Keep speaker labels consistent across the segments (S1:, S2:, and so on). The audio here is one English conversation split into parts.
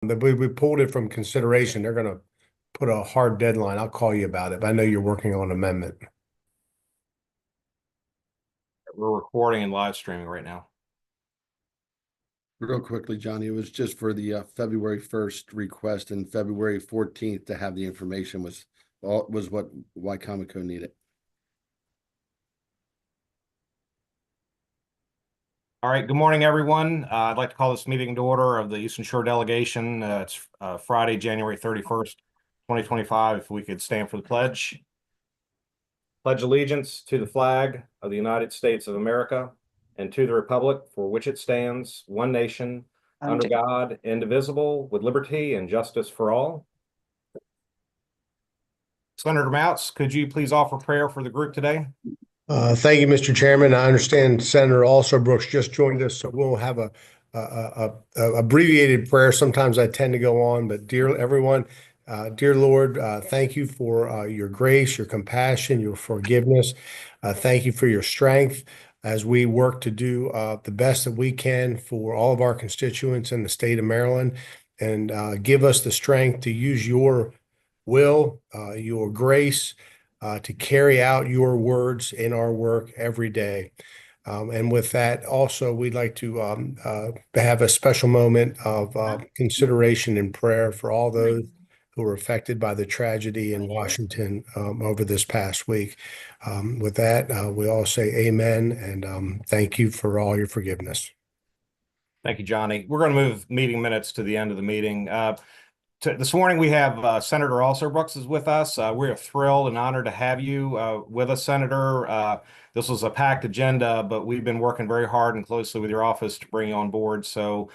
S1: We pulled it from consideration. They're going to put a hard deadline. I'll call you about it, but I know you're working on an amendment.
S2: We're recording and live streaming right now.
S3: Real quickly, Johnny, it was just for the February 1st request, and February 14th to have the information was why Comico needed.
S2: All right, good morning, everyone. I'd like to call this meeting to order of the Eastern Shore Delegation. It's Friday, January 31st, 2025. If we could stand for the pledge. Pledge allegiance to the flag of the United States of America and to the republic for which it stands, one nation, under God, indivisible, with liberty and justice for all. Senator Mounts, could you please offer prayer for the group today?
S1: Thank you, Mr. Chairman. I understand Senator Alsobrooks just joined us, so we'll have a abbreviated prayer. Sometimes I tend to go on, but dear everyone, dear Lord, thank you for your grace, your compassion, your forgiveness. Thank you for your strength as we work to do the best that we can for all of our constituents in the state of Maryland, and give us the strength to use your will, your grace, to carry out your words in our work every day. And with that, also, we'd like to have a special moment of consideration and prayer for all those who were affected by the tragedy in Washington over this past week. With that, we all say amen, and thank you for all your forgiveness.
S2: Thank you, Johnny. We're going to move meeting minutes to the end of the meeting. This morning we have Senator Alsobrooks is with us. We're thrilled and honored to have you with us, Senator. This was a packed agenda, but we've been working very hard and closely with your office to bring you on board. So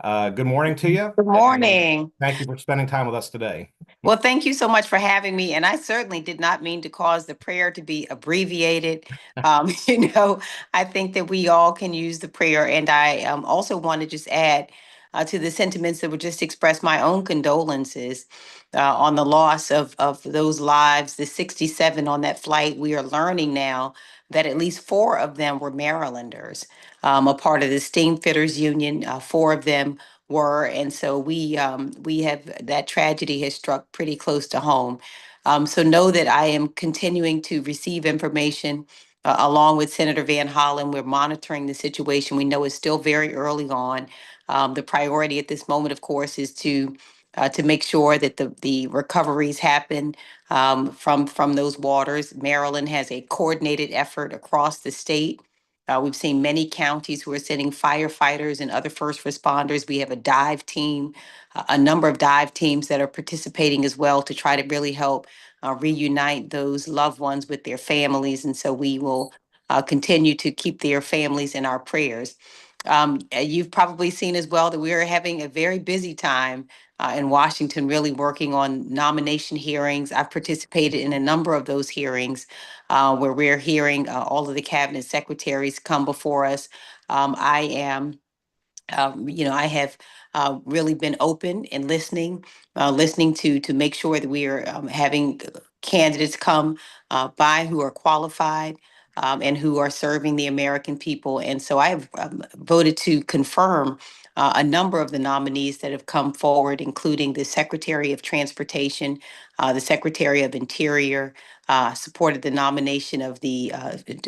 S2: good morning to you.
S4: Good morning.
S2: Thank you for spending time with us today.
S4: Well, thank you so much for having me. And I certainly did not mean to cause the prayer to be abbreviated. I think that we all can use the prayer. And I also want to just add to the sentiments that were just expressed, my own condolences on the loss of those lives, the 67 on that flight. We are learning now that at least 4 of them were Marylanders, a part of the Steamfitters Union. 4 of them were, and so we have, that tragedy has struck pretty close to home. So know that I am continuing to receive information along with Senator Van Hollen. We're monitoring the situation. We know it's still very early on. The priority at this moment, of course, is to make sure that the recoveries happen from those waters. Maryland has a coordinated effort across the state. We've seen many counties who are sending firefighters and other first responders. We have a dive team, a number of dive teams that are participating as well to try to really help reunite those loved ones with their families. And so we will continue to keep their families in our prayers. You've probably seen as well that we are having a very busy time in Washington, really working on nomination hearings. I've participated in a number of those hearings where we're hearing all of the cabinet secretaries come before us. I have really been open and listening to make sure that we are having candidates come by who are qualified and who are serving the American people. And so I have voted to confirm a number of the nominees that have come forward, including the Secretary of Transportation, the Secretary of Interior, supported the nomination of the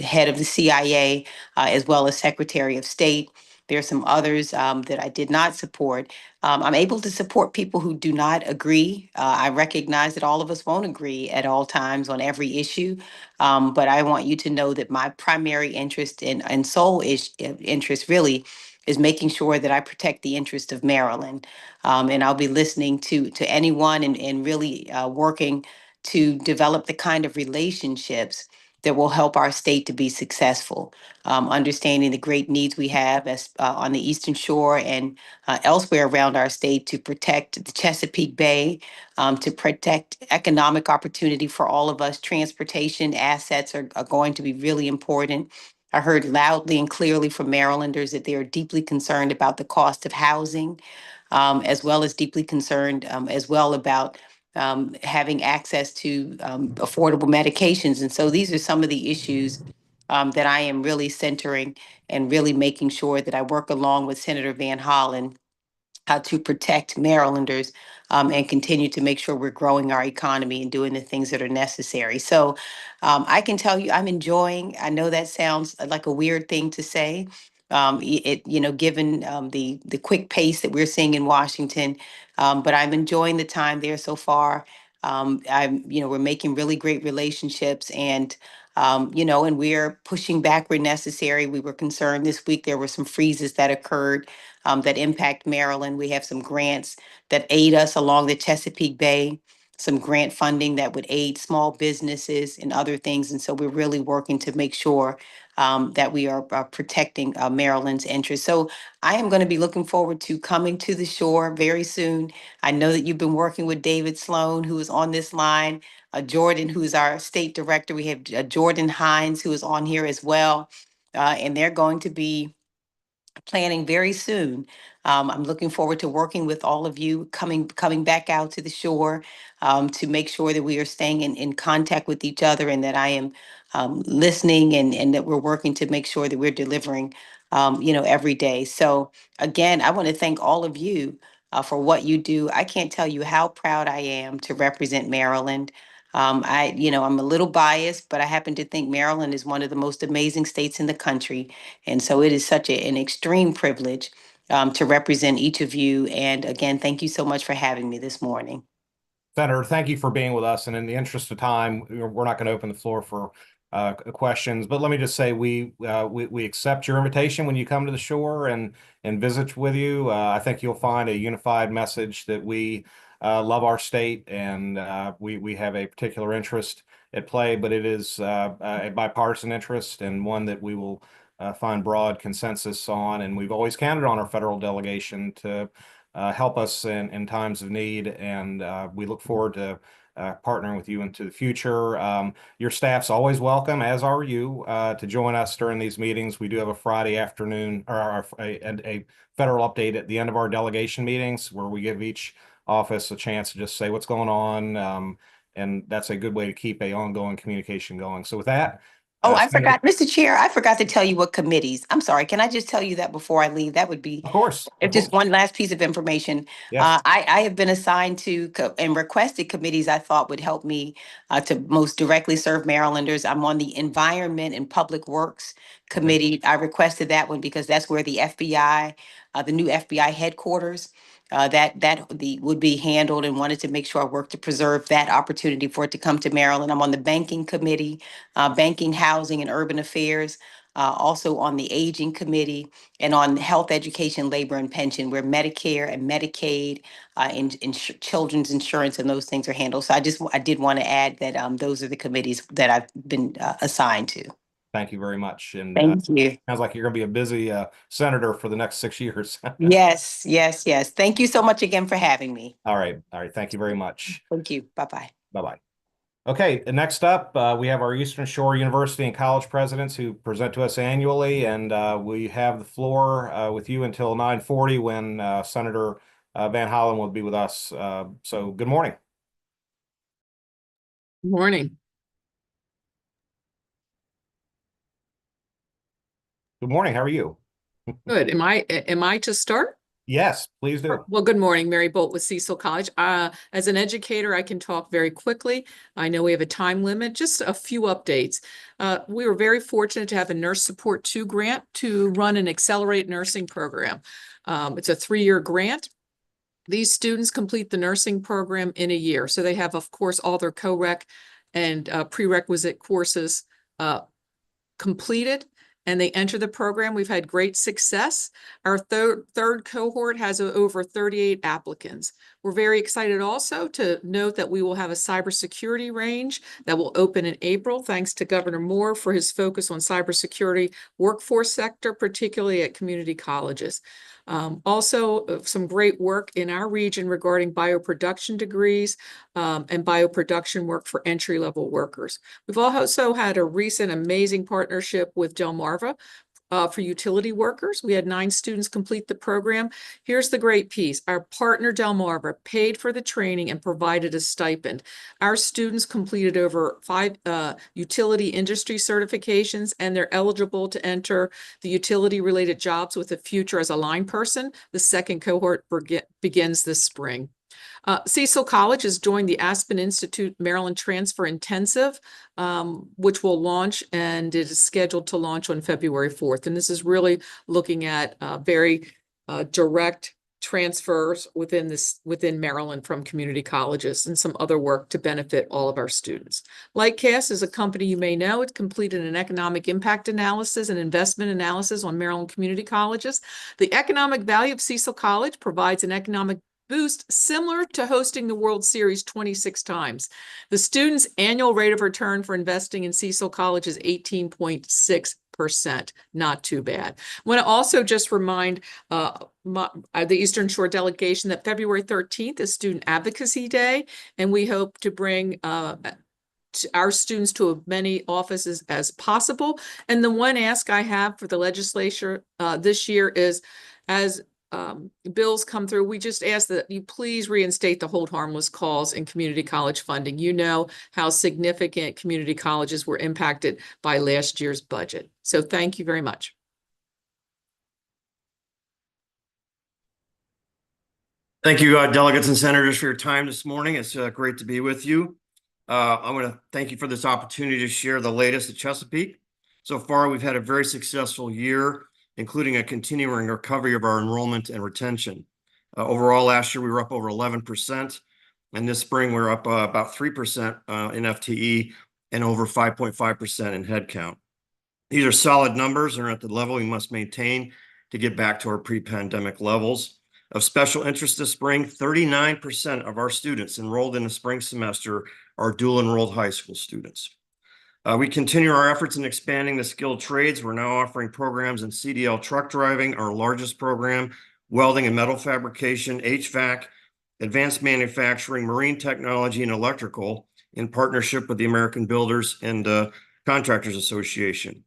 S4: head of the CIA, as well as Secretary of State. There are some others that I did not support. I'm able to support people who do not agree. I recognize that all of us won't agree at all times on every issue, but I want you to know that my primary interest and sole interest really is making sure that I protect the interest of Maryland. And I'll be listening to anyone and really working to develop the kind of relationships that will help our state to be successful. Understanding the great needs we have as on the Eastern Shore and elsewhere around our state to protect the Chesapeake Bay, to protect economic opportunity for all of us. Transportation assets are going to be really important. I heard loudly and clearly from Marylanders that they are deeply concerned about the cost of housing, as well as deeply concerned as well about having access to affordable medications. And so these are some of the issues that I am really centering and really making sure that I work along with Senator Van Hollen to protect Marylanders and continue to make sure we're growing our economy and doing the things that are necessary. So I can tell you I'm enjoying, I know that sounds like a weird thing to say. Given the quick pace that we're seeing in Washington, but I'm enjoying the time there so far. We're making really great relationships and we're pushing back where necessary. We were concerned this week, there were some freezes that occurred that impact Maryland. We have some grants that aid us along the Chesapeake Bay, some grant funding that would aid small businesses and other things. And so we're really working to make sure that we are protecting Maryland's interests. So I am going to be looking forward to coming to the shore very soon. I know that you've been working with David Sloan, who is on this line, Jordan, who's our state director. We have Jordan Hines, who is on here as well. And they're going to be planning very soon. I'm looking forward to working with all of you, coming back out to the shore to make sure that we are staying in contact with each other and that I am listening and that we're working to make sure that we're delivering, every day. So again, I want to thank all of you for what you do. I can't tell you how proud I am to represent Maryland. I'm a little biased, but I happen to think Maryland is one of the most amazing states in the country. And so it is such an extreme privilege to represent each of you. And again, thank you so much for having me this morning.
S2: Senator, thank you for being with us. And in the interest of time, we're not going to open the floor for questions. But let me just say, we accept your invitation when you come to the shore and visit with you. I think you'll find a unified message that we love our state and we have a particular interest at play, but it is a bipartisan interest and one that we will find broad consensus on. And we've always counted on our federal delegation to help us in times of need. And we look forward to partnering with you into the future. Your staff's always welcome, as are you, to join us during these meetings. We do have a Friday afternoon or a federal update at the end of our delegation meetings where we give each office a chance to just say what's going on. And that's a good way to keep a ongoing communication going. So with that,
S4: Oh, I
S2: Senator,
S4: forgot, Mr. Chair, I forgot to tell you what committees. I'm sorry. Can I just tell you that before I leave? That would be
S2: of course,
S4: just one last piece of information.
S2: yes.
S4: I have been assigned to and requested committees I thought would help me to most directly serve Marylanders. I'm on the Environment and Public Works Committee. I requested that one because that's where the FBI, the new FBI headquarters, would be handled, and wanted to make sure I work to preserve that opportunity for it to come to Maryland. I'm on the Banking Committee, Banking, Housing, and Urban Affairs, also on the Aging Committee, and on Health, Education, Labor, and Pension, where Medicare and Medicaid and children's insurance and those things are handled. So I did want to add that those are the committees that I've been assigned to.
S2: Thank you very much. And
S4: Thank you.
S2: sounds like you're going to be a busy senator for the next 6 years.
S4: Yes, yes, yes. Thank you so much again for having me.
S2: All right. All right. Thank you very much.
S4: Thank you. Bye-bye.
S2: Bye-bye. Okay, next up, we have our Eastern Shore University and college presidents who present to us annually, and we have the floor with you until 9:40 when Senator Van Hollen will be with us. So good morning.
S5: Morning.
S2: Good morning. How are you?
S5: Good. Am I to start?
S2: Yes, please do.
S5: Well, good morning, Mary Bolt with Cecil College. As an educator, I can talk very quickly. I know we have a time limit, just a few updates. We were very fortunate to have a Nurse Support 2 grant to run an accelerated nursing program. It's a 3-year grant. These students complete the nursing program in a year. So they have, of course, all their co-req and prerequisite courses completed, and they enter the program. We've had great success. Our third cohort has over 38 applicants. We're very excited also to note that we will have a cybersecurity range that will open in April, thanks to Governor Moore for his focus on cybersecurity workforce sector, particularly at community colleges. Also, some great work in our region regarding bioproduction degrees and bioproduction work for entry-level workers. We've also had a recent amazing partnership with Delmarva for utility workers. We had 9 students complete the program. Here's the great piece. Our partner Delmarva paid for the training and provided a stipend. Our students completed over 5 utility industry certifications, and they're eligible to enter the utility-related jobs with a future as a line person. The second cohort begins this spring. Cecil College has joined the Aspen Institute Maryland Transfer Intensive, which will launch, and it is scheduled to launch on February 4th. And this is really looking at very direct transfers within Maryland from community colleges and some other work to benefit all of our students. Lightcast is a company you may know. It completed an economic impact analysis and investment analysis on Maryland community colleges. The economic value of Cecil College provides an economic boost similar to hosting the World Series 26 times. The students' annual rate of return for investing in Cecil College is 18.6%. Not too bad. I want to also just remind the Eastern Shore delegation that February 13th is Student Advocacy Day, and we hope to bring our students to as many offices as possible. And the one ask I have for the legislature this year is, as bills come through, we just ask that you please reinstate the hold harmless calls in community college funding. You know how significant community colleges were impacted by last year's budget. So thank you very much.
S6: Thank you, delegates and senators, for your time this morning. It's great to be with you. I want to thank you for this opportunity to share the latest at Chesapeake. So far, we've had a very successful year, including a continuing recovery of our enrollment and retention. Overall, last year, we were up over 11%. And this spring, we're up about 3% in FTE and over 5.5% in headcount. These are solid numbers and are at the level we must maintain to get back to our pre-pandemic levels. Of special interest this spring, 39% of our students enrolled in the spring semester are dual enrolled high school students. We continue our efforts in expanding the skilled trades. We're now offering programs in CDL truck driving, our largest program, welding and metal fabrication, HVAC, advanced manufacturing, marine technology, and electrical in partnership with the American Builders and Contractors Association.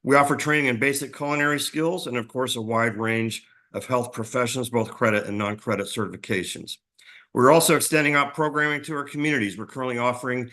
S6: We offer training in basic culinary skills and, of course, a wide range of health professions, both credit and non-credit certifications. We're also extending out programming to our communities. We're currently offering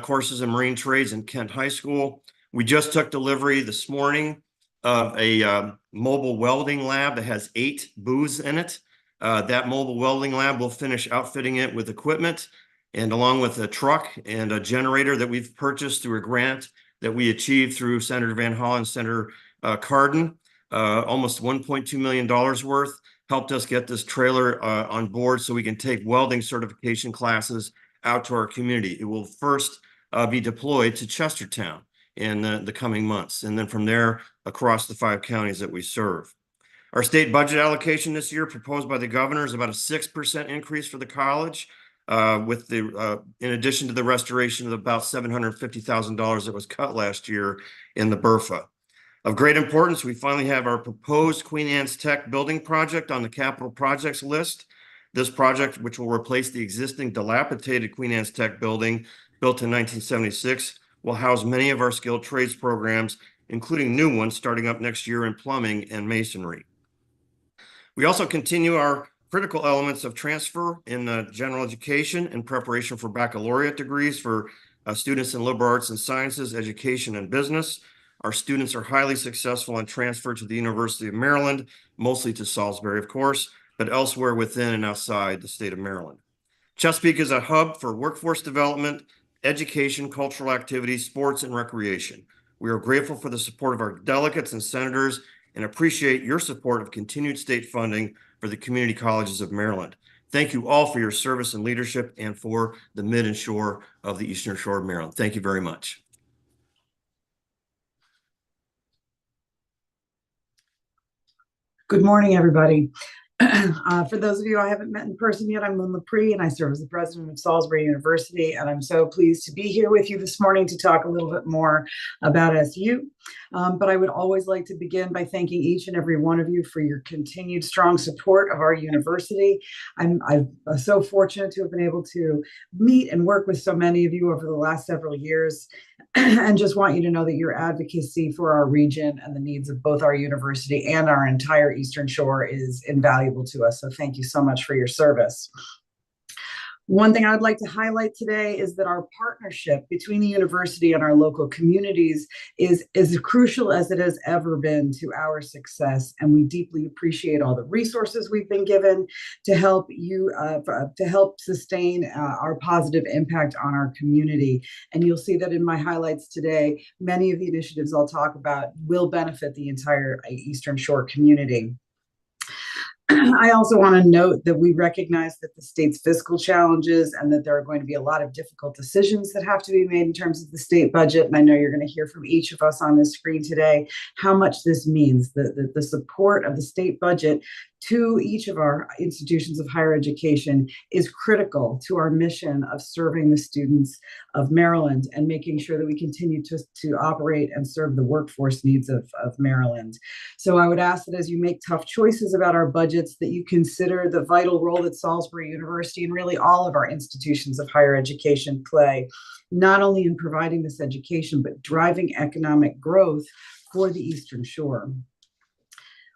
S6: courses in marine trades in Kent High School. We just took delivery this morning of a mobile welding lab that has 8 booths in it. That mobile welding lab will finish outfitting it with equipment, and along with a truck and a generator that we've purchased through a grant that we achieved through Senator Van Hollen, Senator Cardin, almost $1.2 million worth, helped us get this trailer on board so we can take welding certification classes out to our community. It will first be deployed to Chestertown in the coming months, and then from there across the 5 counties that we serve. Our state budget allocation this year proposed by the governor is about a 6% increase for the college, with the in addition to the restoration of about $750,000 that was cut last year in the BRFA. Of great importance, we finally have our proposed Queen Anne's Tech building project on the capital projects list. This project, which will replace the existing dilapidated Queen Anne's Tech building built in 1976, will house many of our skilled trades programs, including new ones starting up next year in plumbing and masonry. We also continue our critical elements of transfer in general education in preparation for baccalaureate degrees for students in liberal arts and sciences, education, and business. Our students are highly successful in transfer to the University of Maryland, mostly to Salisbury, of course, but elsewhere within and outside the state of Maryland. Chesapeake is a hub for workforce development, education, cultural activities, sports, and recreation. We are grateful for the support of our delegates and senators and appreciate your support of continued state funding for the community colleges of Maryland. Thank you all for your service and leadership and for the Mid and Shore of the Eastern Shore of Maryland. Thank you very much.
S7: Good morning, everybody. For those of you I haven't met in person yet, I'm Lynn Lepre, and I serve as the president of Salisbury University. And I'm so pleased to be here with you this morning to talk a little bit more about SU. But I would always like to begin by thanking each and every one of you for your continued strong support of our university. I'm so fortunate to have been able to meet and work with so many of you over the last several years, and just want you to know that your advocacy for our region and the needs of both our university and our entire Eastern Shore is invaluable to us. So thank you so much for your service. One thing I'd like to highlight today is that our partnership between the university and our local communities is as crucial as it has ever been to our success. And we deeply appreciate all the resources we've been given to help you, to help sustain our positive impact on our community. And you'll see that in my highlights today, many of the initiatives I'll talk about will benefit the entire Eastern Shore community. I also want to note that we recognize that the state's fiscal challenges and that there are going to be a lot of difficult decisions that have to be made in terms of the state budget. And I know you're going to hear from each of us on this screen today how much this means, the support of the state budget to each of our institutions of higher education is critical to our mission of serving the students of Maryland and making sure that we continue to operate and serve the workforce needs of Maryland. So I would ask that as you make tough choices about our budgets, that you consider the vital role that Salisbury University and really all of our institutions of higher education play, not only in providing this education, but driving economic growth for the Eastern Shore.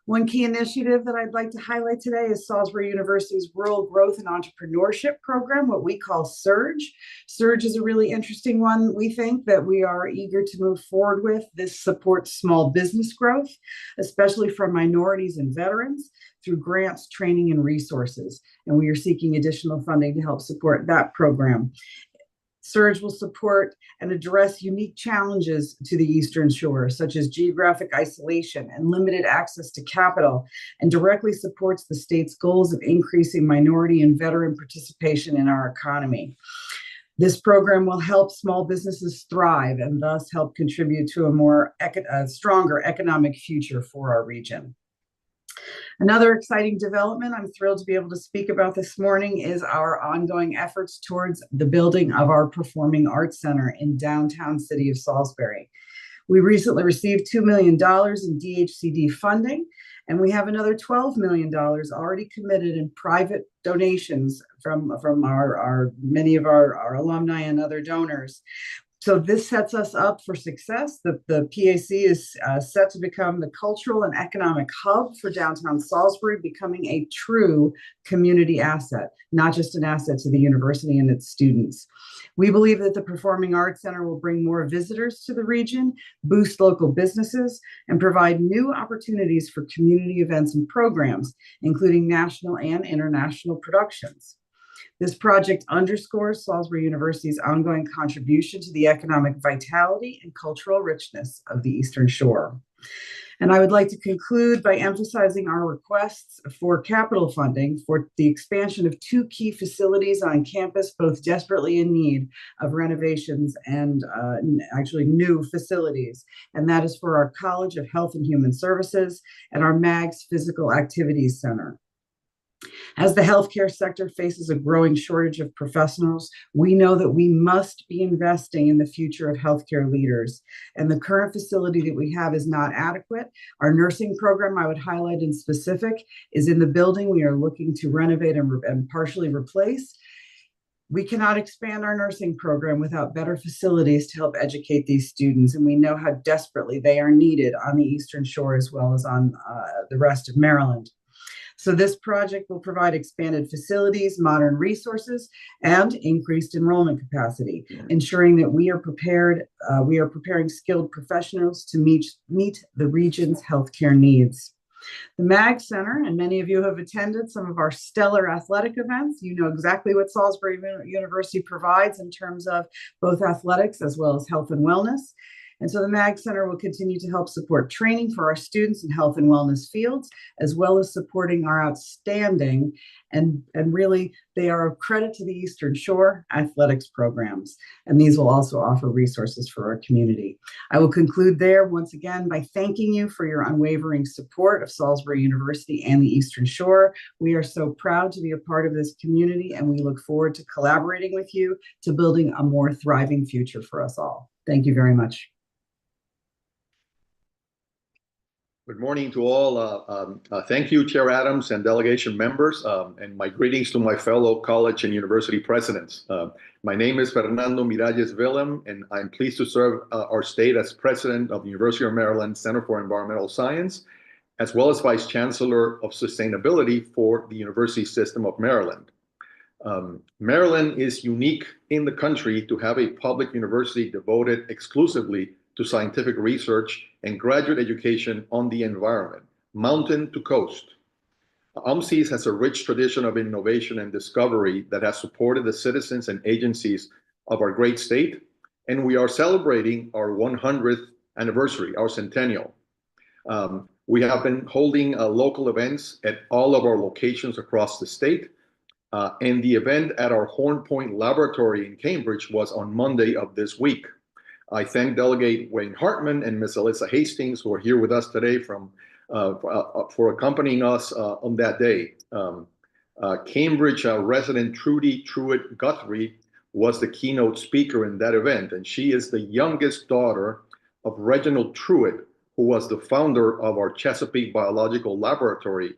S7: One key initiative that I'd like to highlight today is Salisbury University's Rural Growth and Entrepreneurship Program, what we call SURGE. SURGE is a really interesting one, we think, that we are eager to move forward with. This supports small business growth, especially for minorities and veterans, through grants, training, and resources. And we are seeking additional funding to help support that program. SURGE will support and address unique challenges to the Eastern Shore, such as geographic isolation and limited access to capital, and directly supports the state's goals of increasing minority and veteran participation in our economy. This program will help small businesses thrive and thus help contribute to a stronger economic future for our region. Another exciting development I'm thrilled to be able to speak about this morning is our ongoing efforts towards the building of our Performing Arts Center in downtown city of Salisbury. We recently received $2 million in DHCD funding, and we have another $12 million already committed in private donations from many of our alumni and other donors. So this sets us up for success. The PAC is set to become the cultural and economic hub for downtown Salisbury, becoming a true community asset, not just an asset to the university and its students. We believe that the Performing Arts Center will bring more visitors to the region, boost local businesses, and provide new opportunities for community events and programs, including national and international productions. This project underscores Salisbury University's ongoing contribution to the economic vitality and cultural richness of the Eastern Shore. And I would like to conclude by emphasizing our requests for capital funding for the expansion of two key facilities on campus, both desperately in need of renovations and actually new facilities. And that is for our College of Health and Human Services and our MAGS Physical Activities Center. As the healthcare sector faces a growing shortage of professionals, we know that we must be investing in the future of healthcare leaders. And the current facility that we have is not adequate. Our nursing program, I would highlight in specific, is in the building we are looking to renovate and partially replace. We cannot expand our nursing program without better facilities to help educate these students. And we know how desperately they are needed on the Eastern Shore as well as on the rest of Maryland. So this project will provide expanded facilities, modern resources, and increased enrollment capacity, ensuring that we are preparing skilled professionals to meet the region's healthcare needs. The MAG Center, and many of you have attended some of our stellar athletic events. You know exactly what Salisbury University provides in terms of both athletics as well as health and wellness. And so the MAG Center will continue to help support training for our students in health and wellness fields, as well as supporting our outstanding and really they are a credit to the Eastern Shore athletics programs. And these will also offer resources for our community. I will conclude there once again by thanking you for your unwavering support of Salisbury University and the Eastern Shore. We are so proud to be a part of this community, and we look forward to collaborating with you to building a more thriving future for us all. Thank you very much.
S8: Good morning to all. Thank you, Chair Adams and delegation members, and my greetings to my fellow college and university presidents. My name is Fernando Miralles Willem, and I'm pleased to serve our state as president of the University of Maryland Center for Environmental Science, as well as Vice Chancellor of Sustainability for the University System of Maryland. Maryland is unique in the country to have a public university devoted exclusively to scientific research and graduate education on the environment, mountain to coast. UMCES has a rich tradition of innovation and discovery that has supported the citizens and agencies of our great state, and we are celebrating our 100th anniversary, our centennial. We have been holding local events at all of our locations across the state, and the event at our Horn Point Laboratory in Cambridge was on Monday of this week. I thank Delegate Wayne Hartman and Ms. Alyssa Hastings, who are here with us today for accompanying us on that day. Cambridge resident Trudy Truitt Guthrie was the keynote speaker in that event, and she is the youngest daughter of Reginald Truitt, who was the founder of our Chesapeake Biological Laboratory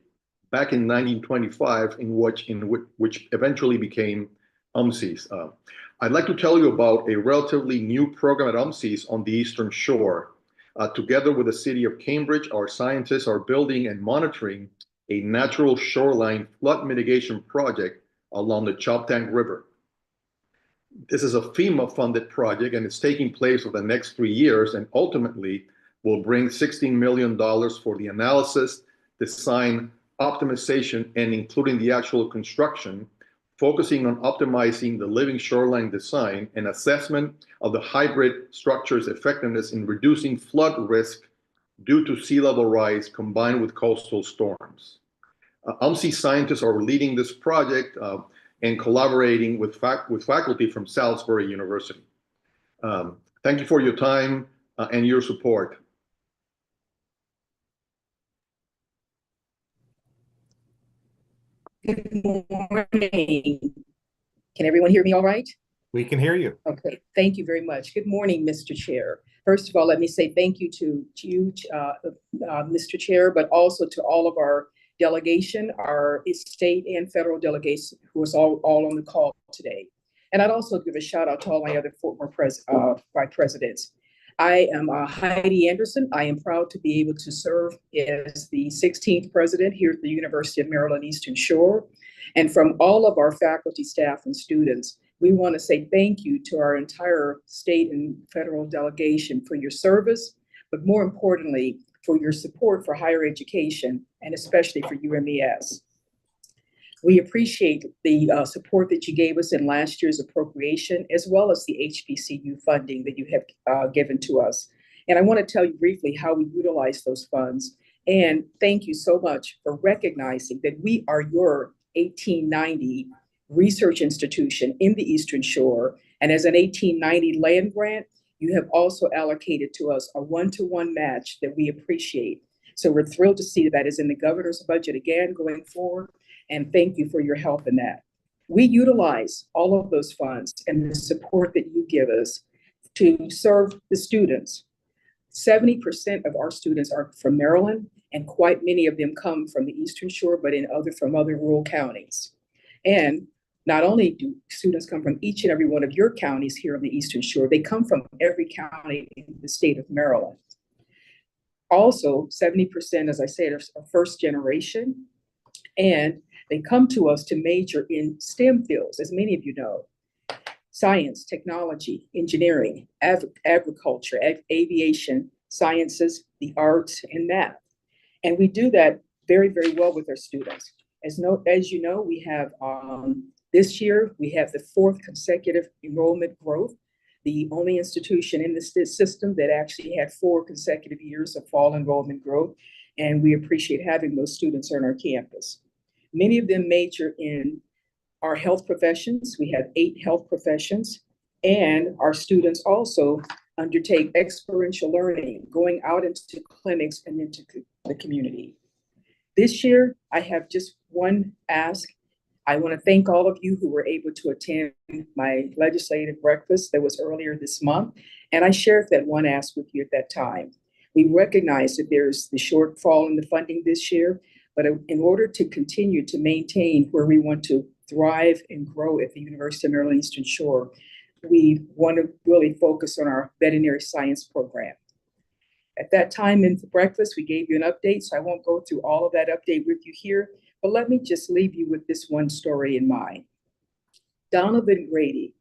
S8: back in 1925, which eventually became UMCES. I'd like to tell you about a relatively new program at UMCES on the Eastern Shore. Together with the city of Cambridge, our scientists are building and monitoring a natural shoreline flood mitigation project along the Choptank River. This is a FEMA-funded project, and it's taking place over the next 3 years, and ultimately will bring $16 million for the analysis, design, optimization, and including the actual construction, focusing on optimizing the living shoreline design and assessment of the hybrid structure's effectiveness in reducing flood risk due to sea level rise combined with coastal storms. UMCES scientists are leading this project and collaborating with faculty from Salisbury University. Thank you for your time and your support.
S9: Good morning. Can everyone hear me all right?
S2: We can hear you.
S9: Okay, thank you very much. Good morning, Mr. Chair. First of all, let me say thank you to you, Mr. Chair, but also to all of our delegation, our state and federal delegates who is all on the call today. And I'd also give a shout out to all my other former presidents. I am Heidi Anderson. I am proud to be able to serve as the 16th president here at the University of Maryland Eastern Shore. And from all of our faculty, staff, and students, we want to say thank you to our entire state and federal delegation for your service, but more importantly, for your support for higher education, and especially for UMES. We appreciate the support that you gave us in last year's appropriation, as well as the HBCU funding that you have given to us. And I want to tell you briefly how we utilize those funds. And thank you so much for recognizing that we are your 1890 research institution in the Eastern Shore. And as an 1890 land grant, you have also allocated to us a one-to-one match that we appreciate. So we're thrilled to see that is in the governor's budget again going forward. And thank you for your help in that. We utilize all of those funds and the support that you give us to serve the students. 70% of our students are from Maryland, and quite many of them come from the Eastern Shore, but from other rural counties. And not only do students come from each and every one of your counties here on the Eastern Shore, they come from every county in the state of Maryland. Also, 70%, as I said, are first generation, and they come to us to major in STEM fields, as many of you know: science, technology, engineering, agriculture, aviation, sciences, the arts, and math. And we do that very, very well with our students. As you know, we have this year, we have the 4th consecutive enrollment growth the only institution in the system that actually had 4 consecutive years of fall enrollment growth, and we appreciate having those students on our campus. Many of them major in our health professions. We have 8 health professions, and our students also undertake experiential learning, going out into clinics and into the community. This year, I have just one ask. I want to thank all of you who were able to attend my legislative breakfast that was earlier this month, and I shared that one ask with you at that time. We recognize that there's the shortfall in the funding this year, but in order to continue to maintain where we want to thrive and grow at the University of Maryland Eastern Shore, we want to really focus on our veterinary science program. At that time in the breakfast, we gave you an update, so I won't go through all of that update with you here, but let me just leave you with this one story in mind. Donovan Grady.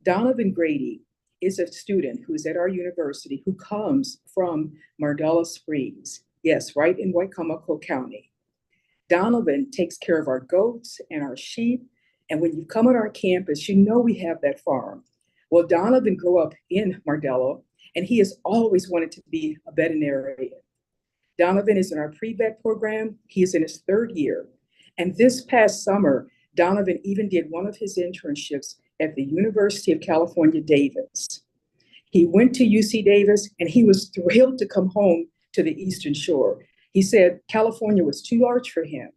S9: Donovan Grady is a student who is at our university who comes from Mardella Springs. Yes, right in Wicomico County. Donovan takes care of our goats and our sheep, and when you come on our campus, you know we have that farm. Well, Donovan grew up in Mardella, and he has always wanted to be a veterinarian. Donovan is in our pre-vet program. He is in his 3rd year. And this past summer, Donovan even did one of his internships at the University of California, Davis. He went to UC Davis, and he was thrilled to come home to the Eastern Shore. He said California was too large for him.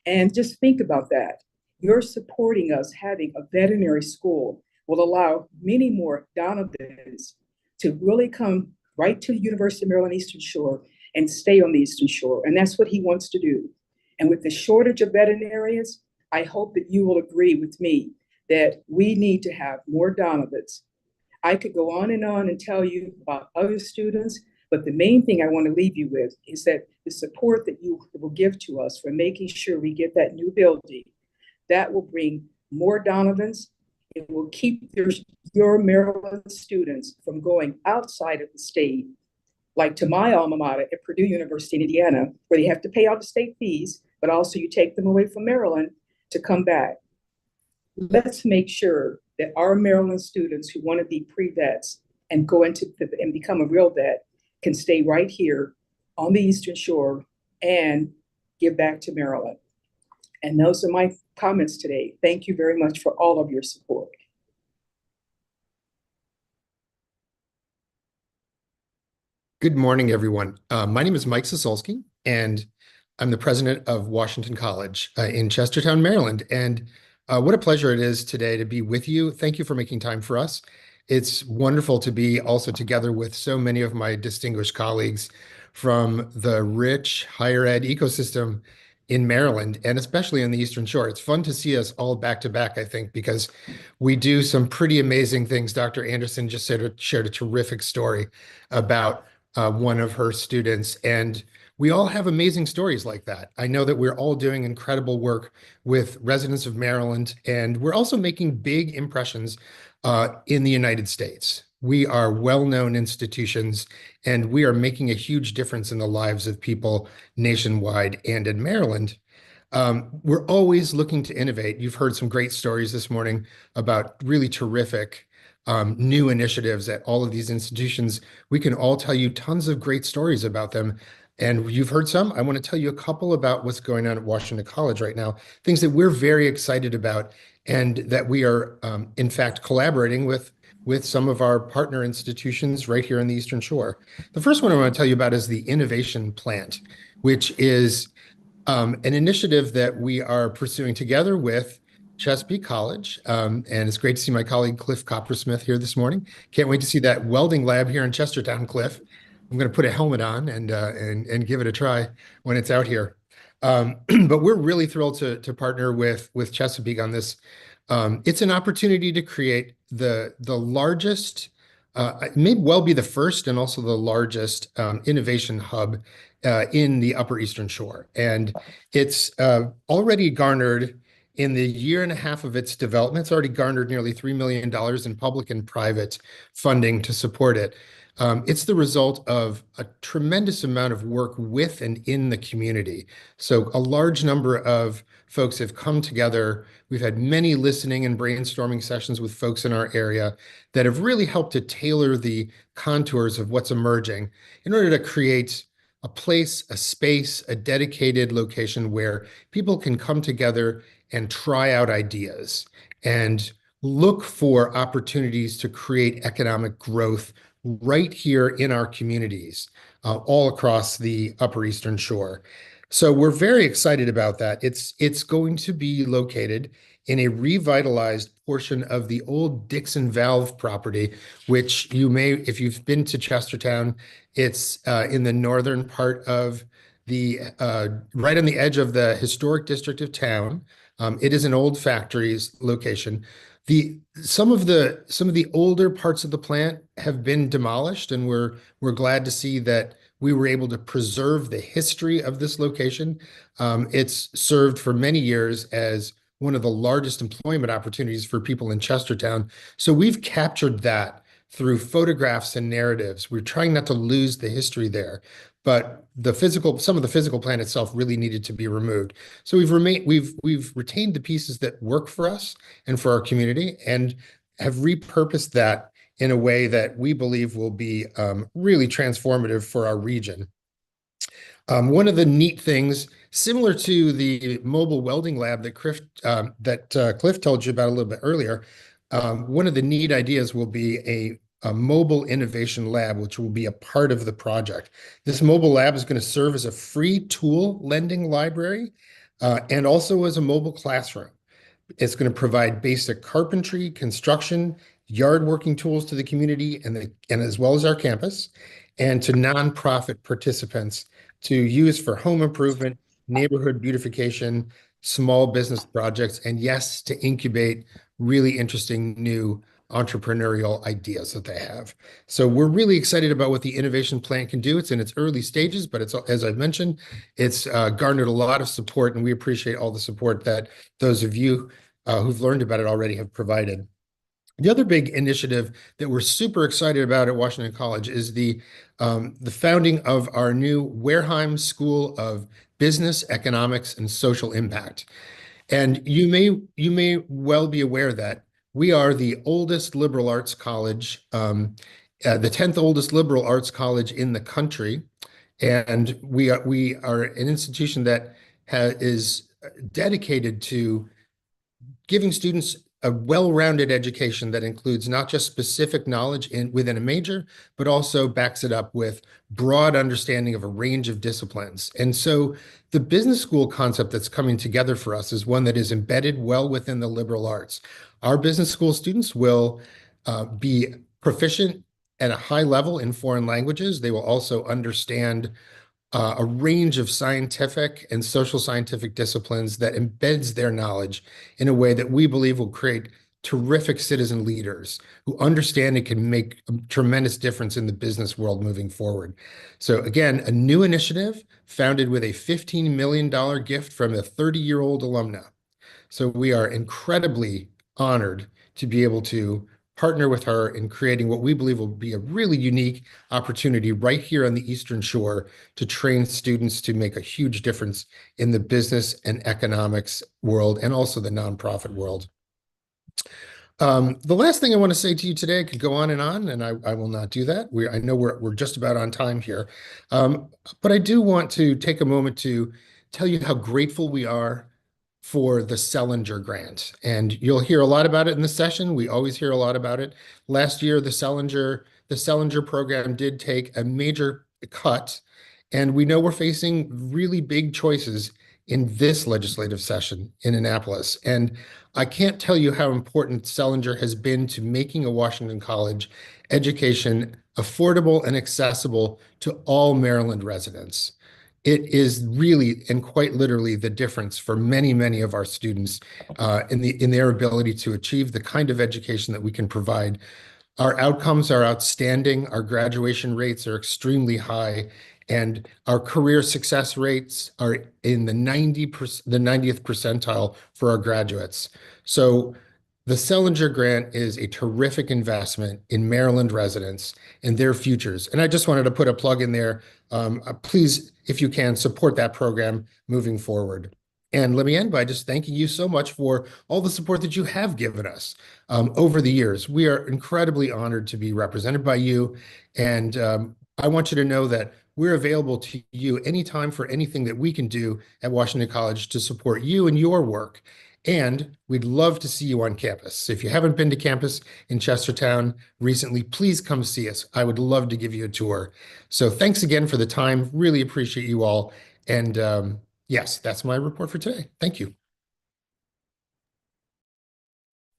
S9: And just think about that. You're supporting us having a veterinary school will allow many more Donovans to really come right to the University of Maryland Eastern Shore and stay on the Eastern Shore. And that's what he wants to do. And with the shortage of veterinarians, I hope that you will agree with me that we need to have more Donovans. I could go on and tell you about other students, but the main thing I want to leave you with is that the support that you will give to us for making sure we get that new building, that will bring more Donovans. It will keep your Maryland students from going outside of the state, like to my alma mater at Purdue University in Indiana, where they have to pay all the state fees, but also you take them away from Maryland to come back. Let's make sure that our Maryland students who want to be pre-vets and go into and become a real vet can stay right here on the Eastern Shore and give back to Maryland. And those are my comments today. Thank you very much for all of your support.
S10: Good morning, everyone. My name is Mike Sosolski, and I'm the president of Washington College in Chestertown, Maryland. And what a pleasure it is today to be with you. Thank you for making time for us. It's wonderful to be also together with so many of my distinguished colleagues from the rich higher ed ecosystem in Maryland, and especially on the Eastern Shore. It's fun to see us all back to back, I think, because we do some pretty amazing things. Dr. Anderson just shared a terrific story about one of her students, and we all have amazing stories like that. I know that we're all doing incredible work with residents of Maryland, and we're also making big impressions in the United States. We are well-known institutions, and we are making a huge difference in the lives of people nationwide and in Maryland. We're always looking to innovate. You've heard some great stories this morning about really terrific new initiatives at all of these institutions. We can all tell you tons of great stories about them. And you've heard some. I want to tell you a couple about what's going on at Washington College right now, things that we're very excited about and that we are, in fact, collaborating with some of our partner institutions right here on the Eastern Shore. The first one I want to tell you about is the Innovation Plant, which is an initiative that we are pursuing together with Chesapeake College. And it's great to see my colleague Cliff Coppersmith here this morning. Can't wait to see that welding lab here in Chestertown, Cliff. I'm going to put a helmet on and give it a try when it's out here. But we're really thrilled to partner with Chesapeake on this. It's an opportunity to create the largest, it may well be the first and also the largest innovation hub in the Upper Eastern Shore. And it's already garnered, in the year and a half of its development, it's already garnered nearly $3 million in public and private funding to support it. It's the result of a tremendous amount of work with and in the community. So a large number of folks have come together. We've had many listening and brainstorming sessions with folks in our area that have really helped to tailor the contours of what's emerging in order to create a place, a space, a dedicated location where people can come together and try out ideas and look for opportunities to create economic growth right here in our communities, all across the Upper Eastern Shore. So we're very excited about that. It's going to be located in a revitalized portion of the old Dixon Valve property, which you may, if you've been to Chestertown, it's in the northern part of the, right on the edge of the historic district of town. It is an old factory's location. Some of the older parts of the plant have been demolished, and we're glad to see that we were able to preserve the history of this location. It's served for many years as one of the largest employment opportunities for people in Chestertown. So we've captured that through photographs and narratives. We're trying not to lose the history there, but some of the physical plant itself really needed to be removed. So we've retained the pieces that work for us and for our community, and have repurposed that in a way that we believe will be really transformative for our region. One of the neat things, similar to the mobile welding lab that Cliff told you about a little bit earlier, one of the neat ideas will be a mobile innovation lab, which will be a part of the project. This mobile lab is going to serve as a free tool lending library and also as a mobile classroom. It's going to provide basic carpentry, construction, yard working tools to the community and as well as our campus, and to nonprofit participants to use for home improvement, neighborhood beautification, small business projects, and yes, to incubate really interesting new entrepreneurial ideas that they have. So we're really excited about what the innovation plan can do. It's in its early stages, but it's, as I've mentioned, it's garnered a lot of support, and we appreciate all the support that those of you who've learned about it already have provided. The other big initiative that we're super excited about at Washington College is the founding of our new Wareheim School of Business, Economics, and Social Impact. And you may well be aware that we are the oldest liberal arts college, the 10th oldest liberal arts college in the country. And we are an institution that is dedicated to giving students a well-rounded education that includes not just specific knowledge within a major, but also backs it up with broad understanding of a range of disciplines. And so the business school concept that's coming together for us is one that is embedded well within the liberal arts. Our business school students will be proficient at a high level in foreign languages. They will also understand a range of scientific and social scientific disciplines that embeds their knowledge in a way that we believe will create terrific citizen leaders who understand and can make a tremendous difference in the business world moving forward. So again, a new initiative founded with a $15 million gift from a 30-year-old alumna. So we are incredibly honored to be able to partner with her in creating what we believe will be a really unique opportunity right here on the Eastern Shore to train students to make a huge difference in the business and economics world and also the nonprofit world. The last thing I want to say to you today, I could go on, and I will not do that. I know we're just about on time here, but I do want to take a moment to tell you how grateful we are for the Sellinger grant. And you'll hear a lot about it in the session. We always hear a lot about it. Last year, the Sellinger program did take a major cut, and we know we're facing really big choices in this legislative session in Annapolis. And I can't tell you how important Sellinger has been to making a Washington College education affordable and accessible to all Maryland residents. It is really and quite literally the difference for many, many of our students in their ability to achieve the kind of education that we can provide. Our outcomes are outstanding. Our graduation rates are extremely high, and our career success rates are in the 90th percentile for our graduates. So The Sellinger Grant is a terrific investment in Maryland residents and their futures. And I just wanted to put a plug in there. Please, if you can, support that program moving forward. And let me end by just thanking you so much for all the support that you have given us over the years. We are incredibly honored to be represented by you. And I want you to know that we're available to you anytime for anything that we can do at Washington College to support you and your work. And we'd love to see you on campus. If you haven't been to campus in Chestertown recently, please come see us. I would love to give you a tour. So thanks again for the time. Really appreciate you all. And yes, that's my report for today. Thank you.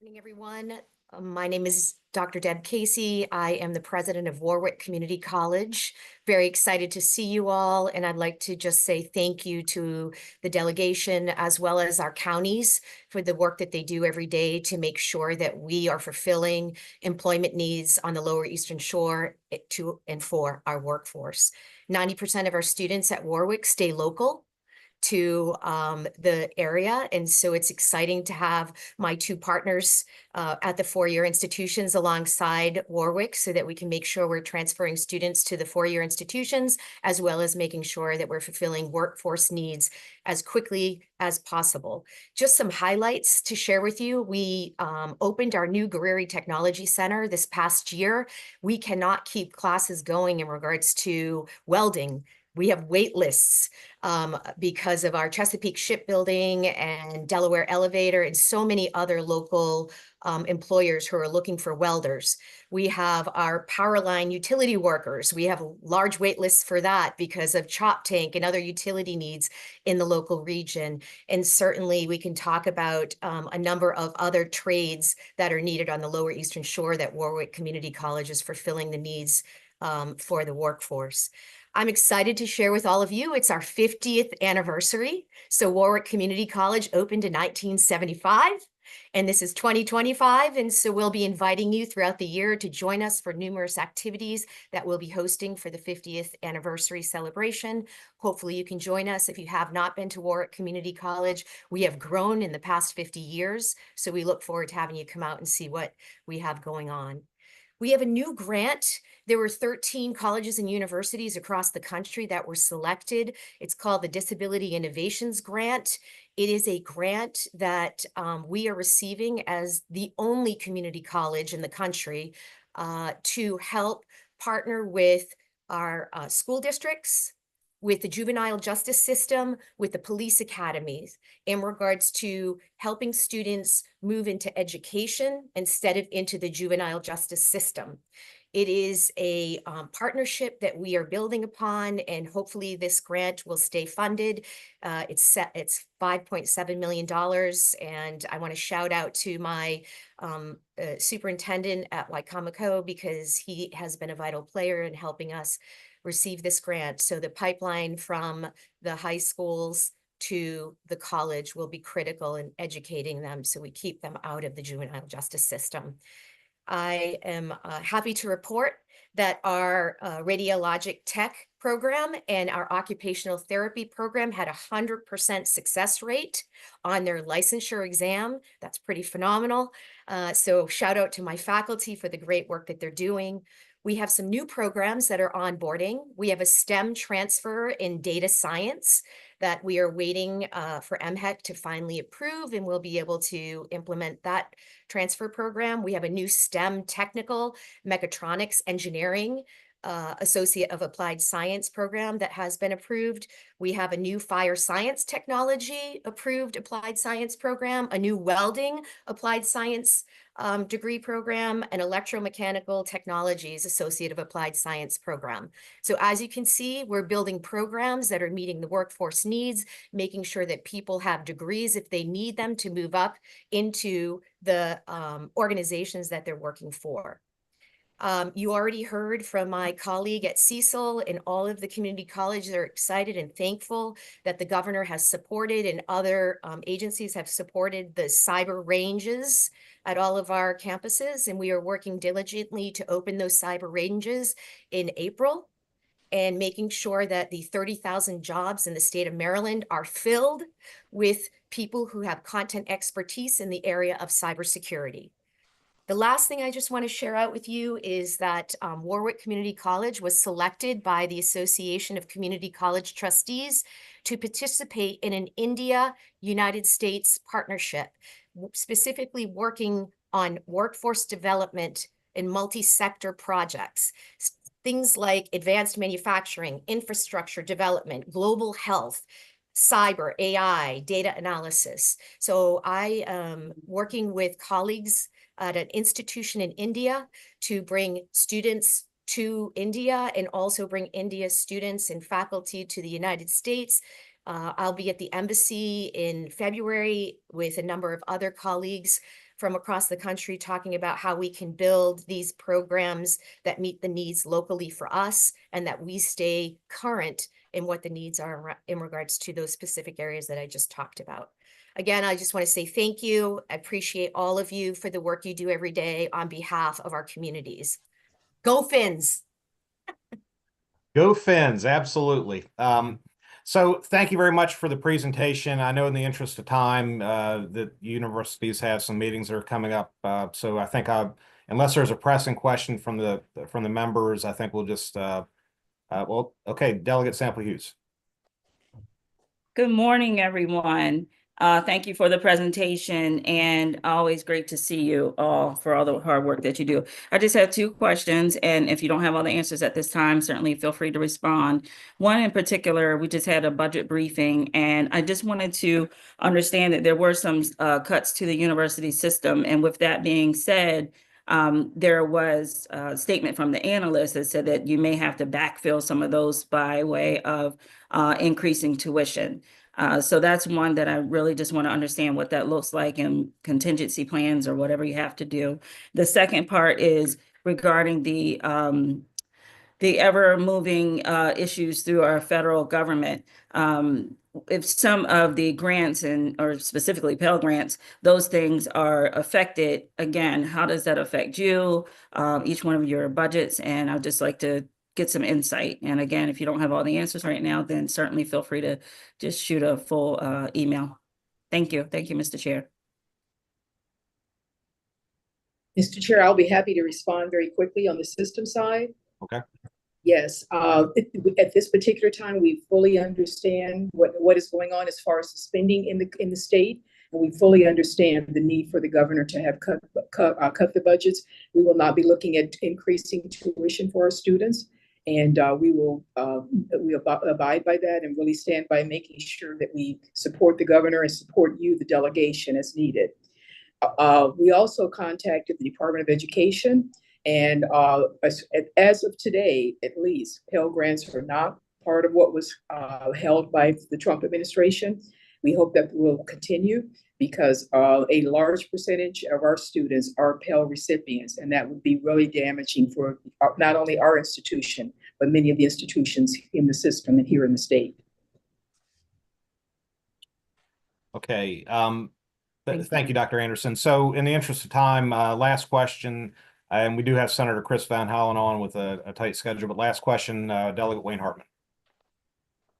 S11: Good morning, everyone. My name is Dr. Deb Casey. I am the president of Warwick Community College. Very excited to see you all. And I'd like to just say thank you to the delegation as well as our counties for the work that they do every day to make sure that we are fulfilling employment needs on the Lower Eastern Shore to and for our workforce. 90% of our students at Warwick stay local to the area. And so it's exciting to have my two partners at the four-year institutions alongside Warwick so that we can make sure we're transferring students to the four-year institutions, as well as making sure that we're fulfilling workforce needs as quickly as possible. Just some highlights to share with you. We opened our new Guerreri Technology Center this past year. We cannot keep classes going in regards to welding. We have wait lists because of our Chesapeake Shipbuilding and Delaware Elevator and so many other local employers who are looking for welders. We have our power line utility workers. We have large wait lists for that because of chop tank and other utility needs in the local region. And certainly we can talk about a number of other trades that are needed on the Lower Eastern Shore that Warwick Community College is fulfilling the needs for the workforce. I'm excited to share with all of you, it's our 50th anniversary. So Warwick Community College opened in 1975, and this is 2025. And so we'll be inviting you throughout the year to join us for numerous activities that we'll be hosting for the 50th anniversary celebration. Hopefully you can join us if you have not been to Warwick Community College. We have grown in the past 50 years, so we look forward to having you come out and see what we have going on. We have a new grant. There were 13 colleges and universities across the country that were selected. It's called the Disability Innovations Grant. It is a grant that we are receiving as the only community college in the country to help partner with our school districts, with the juvenile justice system, with the police academies in regards to helping students move into education instead of into the juvenile justice system. It is a partnership that we are building upon, and hopefully this grant will stay funded. It's $5.7 million, and I want to shout out to my superintendent at Wicomico because he has been a vital player in helping us receive this grant. So the pipeline from the high schools to the college will be critical in educating them so we keep them out of the juvenile justice system. I am happy to report that our radiologic tech program and our occupational therapy program had 100% success rate on their licensure exam. That's pretty phenomenal. So shout out to my faculty for the great work that they're doing. We have some new programs that are onboarding. We have a STEM transfer in data science that we are waiting for MHEC to finally approve, and we'll be able to implement that transfer program. We have a new STEM technical mechatronics engineering Associate of Applied Science program that has been approved. We have a new fire science technology approved applied science program, a new welding applied science degree program, and electromechanical technologies Associate of Applied Science program. So as you can see, we're building programs that are meeting the workforce needs, making sure that people have degrees if they need them to move up into the organizations that they're working for. You already heard from my colleague at Cecil, and all of the community colleges are excited and thankful that the governor has supported and other agencies have supported the cyber ranges at all of our campuses. And we are working diligently to open those cyber ranges in April. and making sure that the 30,000 jobs in the state of Maryland are filled with people who have content expertise in the area of cybersecurity. The last thing I just want to share out with you is that Warwick Community College was selected by the Association of Community College Trustees to participate in an India-United States partnership, specifically working on workforce development in multi-sector projects. Things like advanced manufacturing, infrastructure development, global health, cyber, AI, data analysis. So I am working with colleagues at an institution in India to bring students to India and also bring India students and faculty to the United States. I'll be at the embassy in February with a number of other colleagues from across the country talking about how we can build these programs that meet the needs locally for us and that we stay current in what the needs are in regards to those specific areas that I just talked about. Again, I just want to say thank you. I appreciate all of you for the work you do every day on behalf of our communities. Go Finns!
S2: Go Finns, absolutely. So thank you very much for the presentation. I know in the interest of time that universities have some meetings that are coming up. So I think unless there's a pressing question from the members, I think we'll just, well, okay, Delegate Sample Hughes.
S12: Good morning, everyone. Thank you for the presentation, and always great to see you all for all the hard work that you do. I just have two questions, and if you don't have all the answers at this time, certainly feel free to respond. One in particular, we just had a budget briefing, and I just wanted to understand that there were some cuts to the university system, and with that being said, there was a statement from the analyst that said that you may have to backfill some of those by way of increasing tuition. So that's one that I really just want to understand what that looks like in contingency plans or whatever you have to do. The second part is regarding the ever-moving issues through our federal government. If some of the grants or specifically Pell Grants, those things are affected, again, how does that affect you, each one of your budgets? And I'd just like to get some insight. And again, if you don't have all the answers right now, then certainly feel free to just shoot a full email. Thank you. Thank you, Mr. Chair.
S9: Mr. Chair, I'll be happy to respond very quickly on the system side.
S2: Okay.
S9: Yes, at this particular time, we fully understand what is going on as far as the spending in the state, and we fully understand the need for the governor to have cut the budgets. We will not be looking at increasing tuition for our students, and we abide by that and really stand by making sure that we support the governor and support you, the delegation, as needed. We also contacted the Department of Education. And as of today, at least, Pell Grants are not part of what was held by the Trump administration. We hope that will continue because a large percentage of our students are Pell recipients, and that would be really damaging for not only our institution, but many of the institutions in the system and here in the state.
S2: Okay. Thank you, Dr. Anderson. So in the interest of time, last question. And we do have Senator Chris Van Hollen on with a tight schedule, but last question, Delegate Wayne Hartman.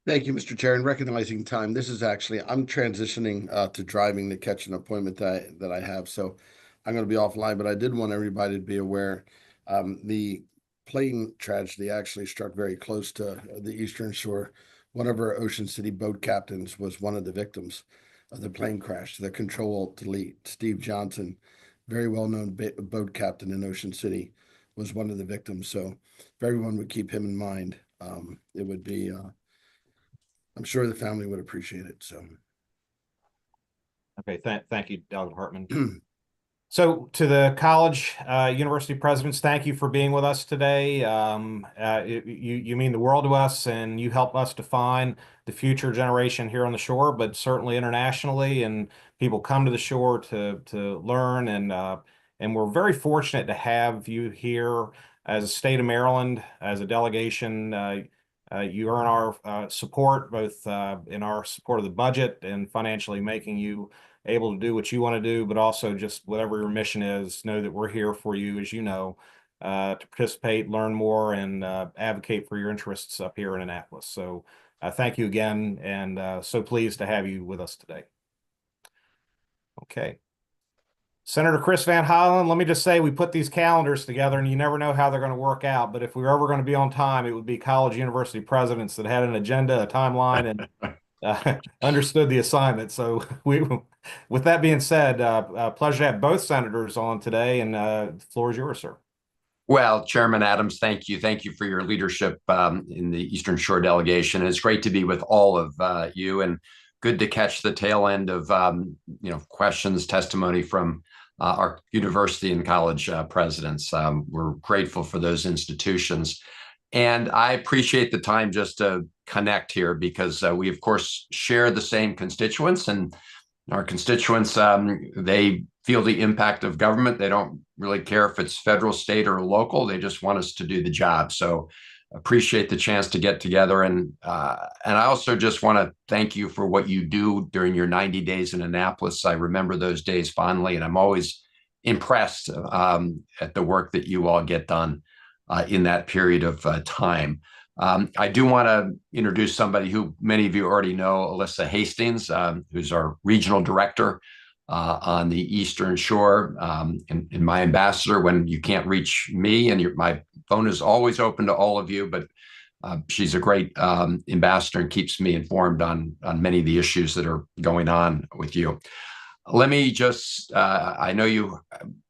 S3: Thank you, Mr. Chair. And recognizing time, this is actually, I'm transitioning to driving to catch an appointment that I have. So I'm going to be offline, but I did want everybody to be aware. The plane tragedy actually struck very close to the Eastern Shore. One of our Ocean City boat captains was one of the victims of the plane crash. The control-alt-delete, Steve Johnson, very well-known boat captain in Ocean City, was one of the victims. So if everyone would keep him in mind, it would be, I'm sure the family would appreciate it. So.
S2: Okay, thank you, Delegate Hartman. So to the college, university presidents, thank you for being with us today. You mean the world to us, and you help us define the future generation here on the shore, but certainly internationally. And people come to the shore to learn, and we're very fortunate to have you here as a state of Maryland, as a delegation. You earn our support, both in our support of the budget and financially making you able to do what you want to do, but also just whatever your mission is, know that we're here for you, as you know. to participate, learn more, and advocate for your interests up here in Annapolis. So thank you again, and so pleased to have you with us today. Okay. Senator Chris Van Hollen, let me just say we put these calendars together and you never know how they're going to work out. But if we were ever going to be on time, it would be college university presidents that had an agenda, a timeline, and understood the assignment. So with that being said, pleasure to have both senators on today, and the floor is yours, sir.
S13: Well, Chairman Adams, thank you. Thank you for your leadership in the Eastern Shore delegation. It's great to be with all of you, and good to catch the tail end of questions, testimony from our university and college presidents. We're grateful for those institutions. And I appreciate the time just to connect here, because we, of course, share the same constituents, and our constituents, they feel the impact of government. They don't really care if it's federal, state, or local. They just want us to do the job. So appreciate the chance to get together. And I also just want to thank you for what you do during your 90 days in Annapolis. I remember those days fondly, and I'm always impressed at the work that you all get done in that period of time. I do want to introduce somebody who many of you already know, Alyssa Hastings, who's our regional director on the Eastern Shore, and my ambassador when you can't reach me, and my phone is always open to all of you, but she's a great ambassador and keeps me informed on many of the issues that are going on with you. Let me just, I know you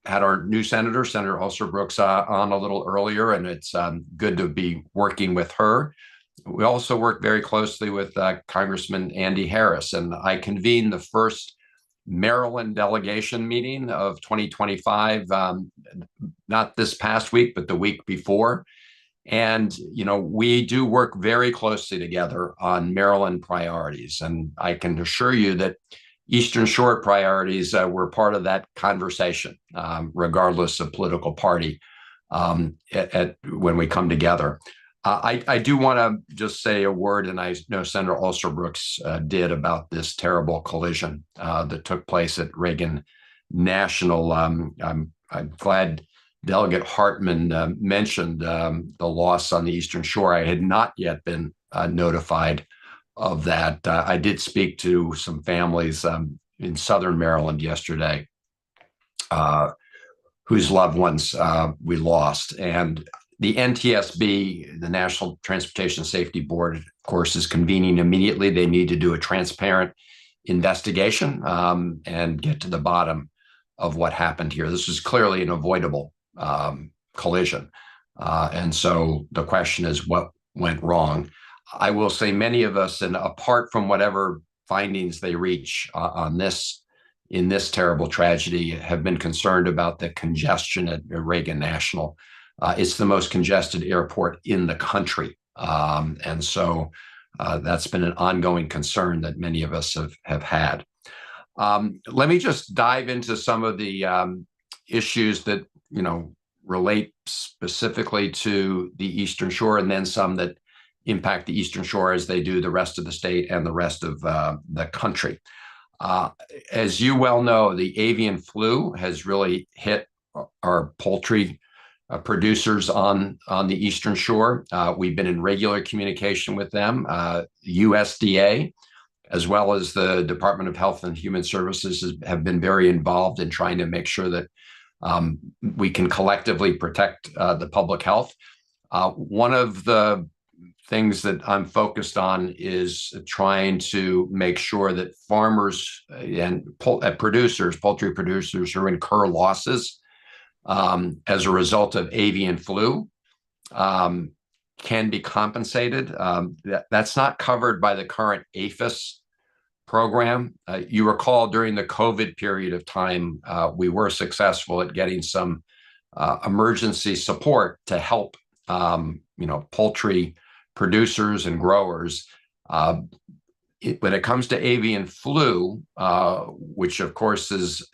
S13: had our new senator, Senator Ulster Brooks, on a little earlier, and it's good to be working with her. We also work very closely with Congressman Andy Harris, and I convened the first Maryland delegation meeting of 2025, not this past week, but the week before. And, we do work very closely together on Maryland priorities. And I can assure you that Eastern Shore priorities were part of that conversation, regardless of political party, when we come together. I do want to just say a word, and I know Senator Ulster Brooks did, about this terrible collision that took place at Reagan National. I'm glad Delegate Hartman mentioned the loss on the Eastern Shore. I had not yet been notified of that. I did speak to some families in Southern Maryland yesterday whose loved ones we lost. And the NTSB, the National Transportation Safety Board, of course, is convening immediately. They need to do a transparent investigation and get to the bottom of what happened here. This was clearly an avoidable collision. And so the question is, what went wrong? I will say many of us, and apart from whatever findings they reach in this terrible tragedy, have been concerned about the congestion at Reagan National. It's the most congested airport in the country. And so that's been an ongoing concern that many of us have had. Let me just dive into some of the issues that, relate specifically to the Eastern Shore, and then some that impact the Eastern Shore as they do the rest of the state and the rest of the country. As you well know, the avian flu has really hit our poultry producers on the Eastern Shore. We've been in regular communication with them. USDA, as well as the Department of Health and Human Services, have been very involved in trying to make sure that we can collectively protect the public health. One of the things that I'm focused on is trying to make sure that farmers and poultry producers who incur losses as a result of avian flu can be compensated. That's not covered by the current APHIS program. You recall during the COVID period of time, we were successful at getting some emergency support to help poultry producers and growers. When it comes to avian flu, which of course is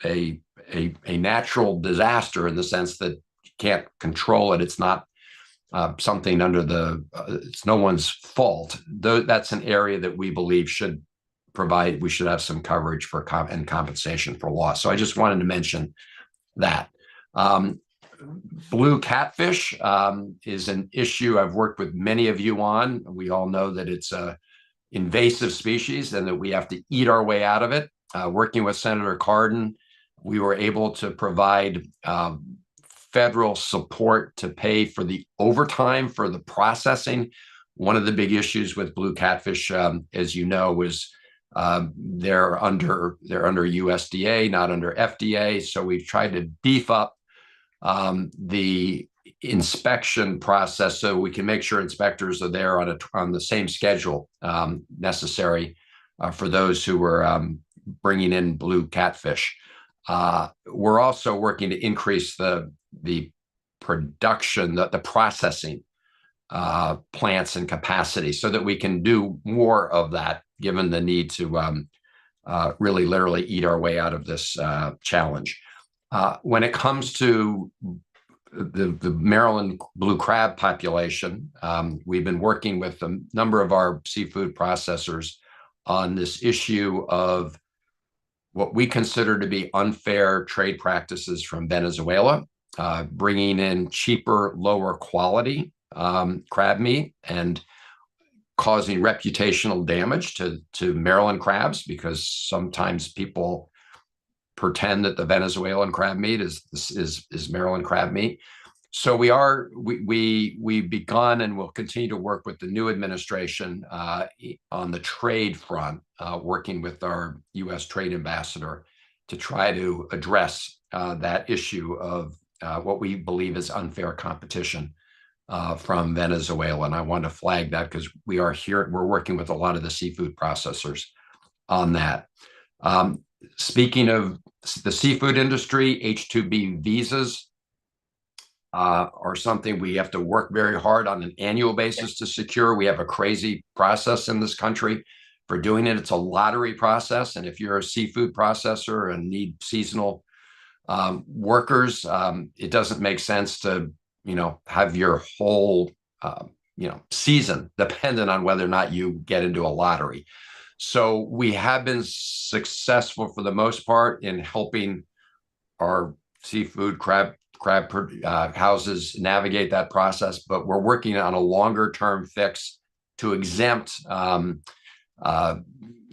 S13: a natural disaster in the sense that you can't control it. It's not something it's no one's fault. That's an area that we believe we should have some coverage for and compensation for loss. So I just wanted to mention that. blue catfish is an issue I've worked with many of you on. We all know that it's a invasive species and that we have to eat our way out of it. Working with Senator Cardin, we were able to provide federal support to pay for the overtime for the processing. One of the big issues with blue catfish, as you know, was they're under USDA, not under FDA. So we've tried to beef up the inspection process so we can make sure inspectors are there on the same schedule necessary for those who are bringing in blue catfish. We're also working to increase the production, the processing plants and capacity so that we can do more of that, given the need to really literally eat our way out of this challenge. When it comes to the Maryland blue crab population, we've been working with a number of our seafood processors on this issue of what we consider to be unfair trade practices from Venezuela, bringing in cheaper, lower quality crab meat and causing reputational damage to Maryland crabs, because sometimes people pretend that the Venezuelan crab meat is Maryland crab meat. So we've begun and will continue to work with the new administration on the trade front, working with our U.S. trade ambassador to try to address that issue of what we believe is unfair competition from Venezuela. And I want to flag that because we're working with a lot of the seafood processors on that. Speaking of the seafood industry, H-2B visas are something we have to work very hard on an annual basis to secure. We have a crazy process in this country for doing it. It's a lottery process. And if you're a seafood processor and need seasonal workers, it doesn't make sense to, have your whole, season dependent on whether or not you get into a lottery. So we have been successful for the most part in helping our seafood crab houses navigate that process, but we're working on a longer term fix to exempt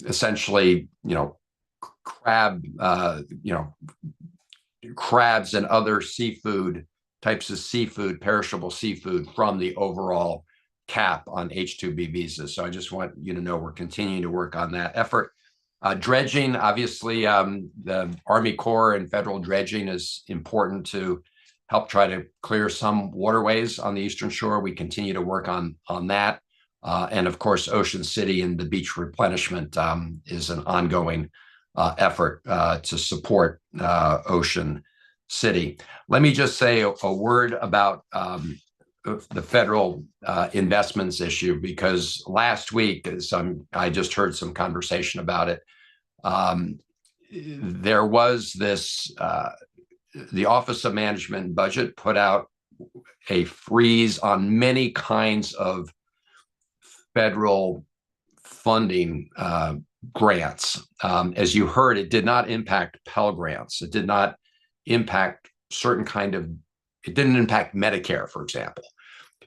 S13: essentially, crabs and other types of seafood, perishable seafood, from the overall cap on H-2B visas. So I just want you to know we're continuing to work on that effort. Dredging, obviously, the Army Corps and federal dredging is important to help try to clear some waterways on the Eastern Shore. We continue to work on that. And of course, Ocean City and the beach replenishment is an ongoing effort to support Ocean City. Let me just say a word about the federal investments issue, because last week, I just heard some conversation about it. There was this, the Office of Management and Budget put out a freeze on many kinds of federal funding grants. As you heard, it did not impact Pell Grants. It did not impact it didn't impact Medicare, for example,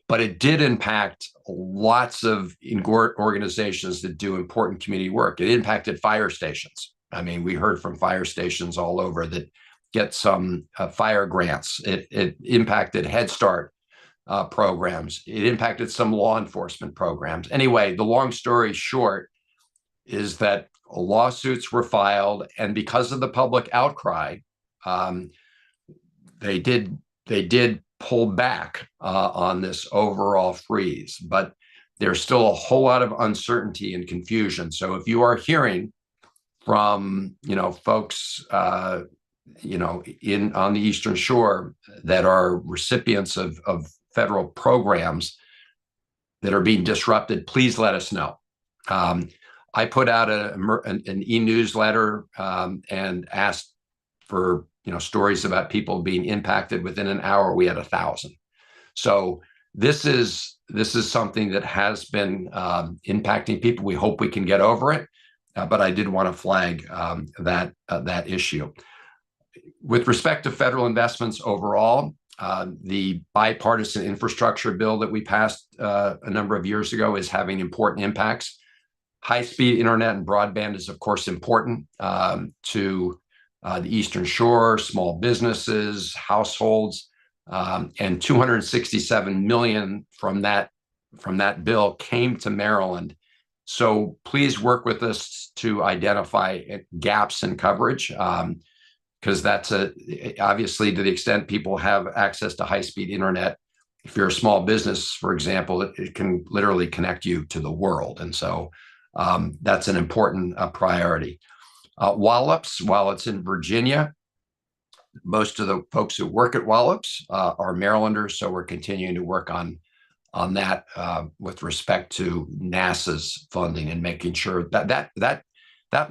S13: but it did impact lots of organizations that do important community work. It impacted fire stations. I mean, we heard from fire stations all over that get some fire grants. It impacted Head Start programs. It impacted some law enforcement programs. Anyway, the long story short is that lawsuits were filed, and because of the public outcry, they did pull back on this overall freeze, but there's still a whole lot of uncertainty and confusion. So if you are hearing from, folks, on the Eastern Shore that are recipients of federal programs that are being disrupted, please let us know. I put out an e-newsletter and asked for stories about people being impacted. Within an hour, we had 1,000. So this is something that has been impacting people. We hope we can get over it, but I did want to flag that issue. With respect to federal investments overall, The bipartisan infrastructure bill that we passed a number of years ago is having important impacts. High-speed internet and broadband is, of course, important to the Eastern Shore, small businesses, households, and 267 million from that bill came to Maryland. So please work with us to identify gaps in coverage, because that's obviously, to the extent people have access to high-speed internet. If you're a small business, for example, it can literally connect you to the world, and so that's an important priority. Wallops, while it's in Virginia, most of the folks who work at Wallops are Marylanders, so we're continuing to work on that with respect to NASA's funding and making sure that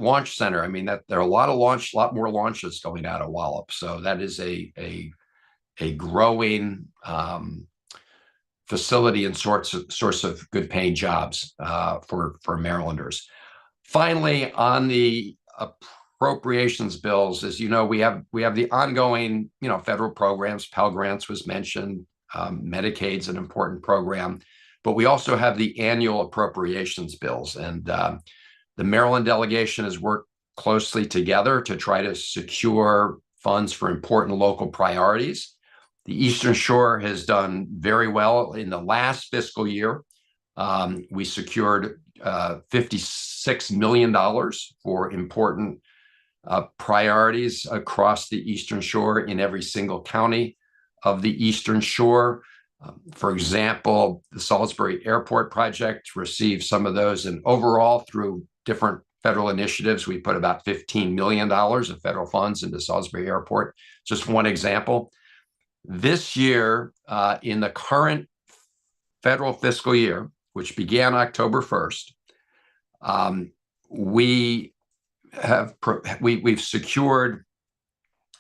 S13: launch center. I mean, that there are a lot more launches going out of Wallops, so that is a growing facility and source of good paying jobs for Marylanders. Finally, on the appropriations bills, as you know, we have the ongoing federal programs. Pell Grants was mentioned. Medicaid's an important program, but we also have the annual appropriations bills, and the Maryland delegation has worked closely together to try to secure funds for important local priorities. The Eastern Shore has done very well in the last fiscal year. We secured $56 million for important priorities across the Eastern Shore in every single county of the Eastern Shore. For example, the Salisbury Airport project received some of those, and overall, through different federal initiatives, we put about $15 million of federal funds into Salisbury Airport. Just one example. This year, in the current federal fiscal year, which began October 1st, we've secured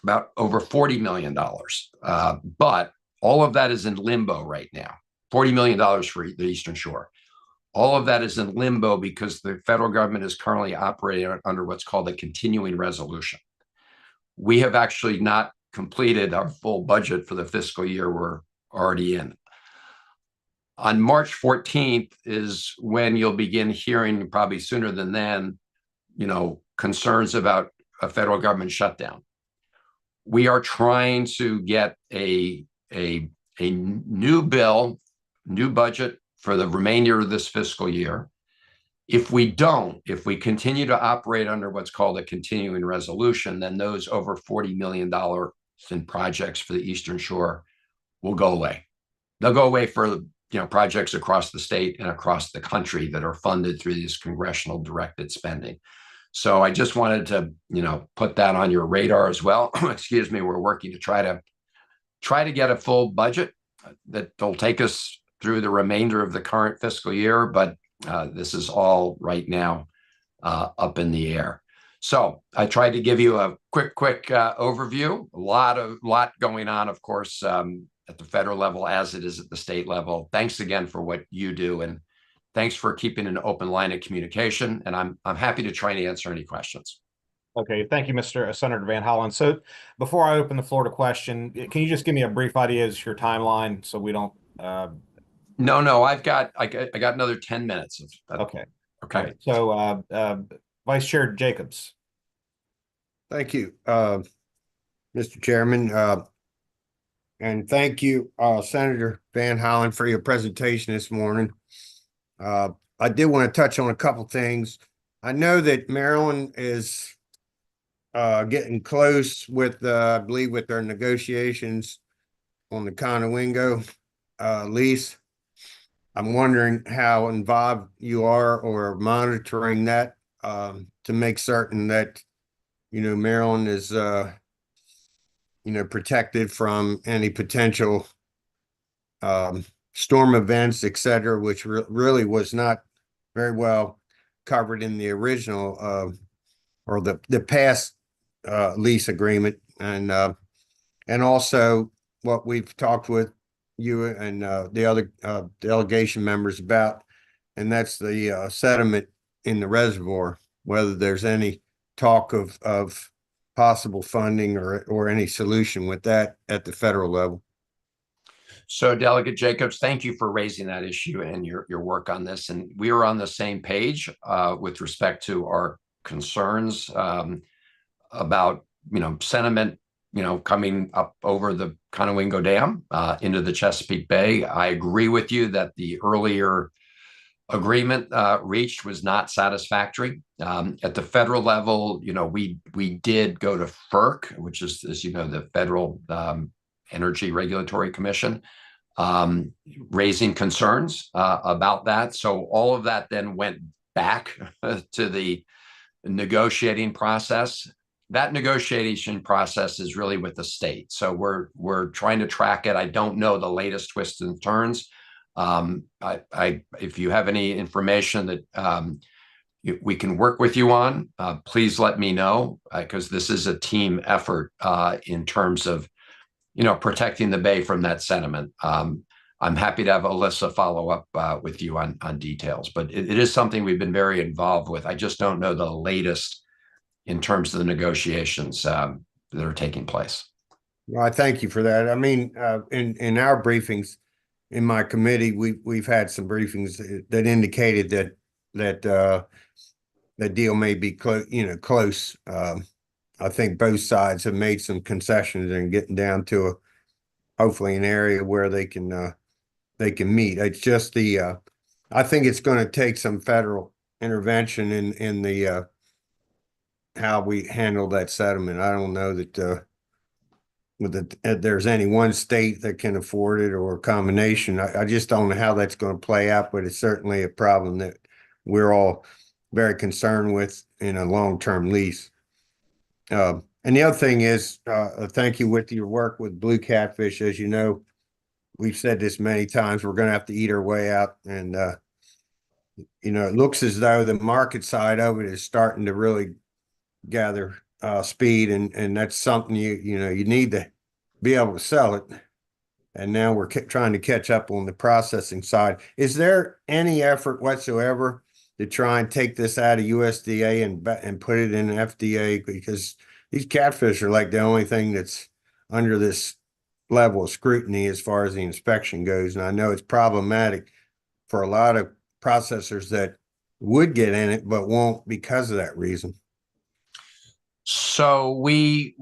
S13: about over $40 million, but all of that is in limbo right now. $40 million for the Eastern Shore. All of that is in limbo because the federal government is currently operating under what's called a continuing resolution. We have actually not completed our full budget for the fiscal year we're already in. On March 14th is when you'll begin hearing, probably sooner than then, concerns about a federal government shutdown. We are trying to get a new bill, new budget for the remainder of this fiscal year. If we continue to operate under what's called a continuing resolution, then those over $40 million in projects for the Eastern Shore will go away. They'll go away for projects across the state and across the country that are funded through this congressional directed spending. So I just wanted to, put that on your radar as well. Excuse me. We're working to try to get a full budget that'll take us through the remainder of the current fiscal year, but this is all right now up in the air. So I tried to give you a quick overview. A lot going on, of course, at the federal level as it is at the state level. Thanks again for what you do, and thanks for keeping an open line of communication. And I'm happy to try and answer any questions.
S2: Okay, thank you, Senator Van Hollen. So before I open the floor to question, can you just give me a brief idea as your timeline so we don't?
S13: No, I got another 10 minutes.
S2: Okay.
S13: Okay.
S2: Right. So Vice Chair Jacobs.
S14: Thank you, Mr. Chairman. And thank you, Senator Van Hollen, for your presentation this morning. I did want to touch on a couple things. I know that Maryland is getting close with, I believe, with their negotiations on the Conowingo lease. I'm wondering how involved you are or monitoring that to make certain that, Maryland is, protected from any potential storm events, et cetera, which really was not very well covered in the original or the past lease agreement. And also what we've talked with you and the other delegation members about, and that's the sediment in the reservoir, whether there's any talk of possible funding or any solution with that at the federal level.
S13: So Delegate Jacobs, thank you for raising that issue and your work on this. And we are on the same page with respect to our concerns about, sentiment, coming up over the Conowingo Dam into the Chesapeake Bay. I agree with you that the earlier agreement reached was not satisfactory. At the federal level, we did go to FERC, which is, as you know, the Federal Energy Regulatory Commission, raising concerns about that. So all of that then went back to the negotiating process. That negotiation process is really with the state. So we're trying to track it. I don't know the latest twists and turns. If you have any information that we can work with you on, please let me know, because this is a team effort in terms of, protecting the Bay from that sentiment. I'm happy to have Alyssa follow up with you on details, but it is something we've been very involved with. I just don't know the latest in terms of the negotiations that are taking place.
S14: Well, I thank you for that. I mean, in our briefings, in my committee, we've had some briefings that indicated that the deal may be close. I think both sides have made some concessions and getting down to hopefully an area where they can meet. It's just I think it's going to take some federal intervention in the how we handle that settlement. I don't know that there's any one state that can afford it or a combination. I just don't know how that's going to play out, but it's certainly a problem that we're all very concerned with in a long-term lease. And the other thing is, thank you with your work with blue catfish. As you know, we've said this many times, we're going to have to eat our way out. And, it looks as though the market side of it is starting to really gather speed. And that's something you need to be able to sell it. And now we're trying to catch up on the processing side. Is there any effort whatsoever to try and take this out of USDA and put it in FDA? Because these catfish are like the only thing that's under this level of scrutiny as far as the inspection goes. And I know it's problematic for a lot of processors that would get in it, but won't because of that reason.
S13: So we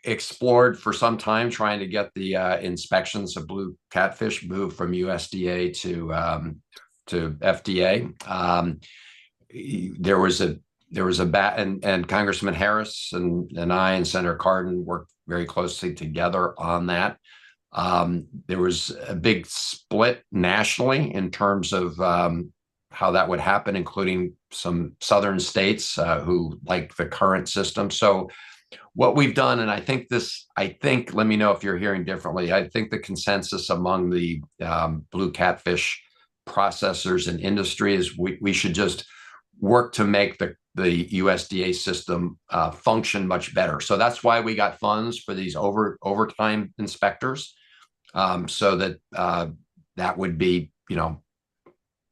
S13: explored for some time trying to get the inspections of blue catfish moved from USDA to FDA. There was a bat, and Congressman Harris and I and Senator Cardin worked very closely together on that. There was a big split nationally in terms of how that would happen, including some southern states who like the current system. So what we've done, and I think, let me know if you're hearing differently, I think the consensus among the blue catfish processors and industry is we should just work to make the USDA system function much better. So that's why we got funds for these overtime inspectors, so that that would be,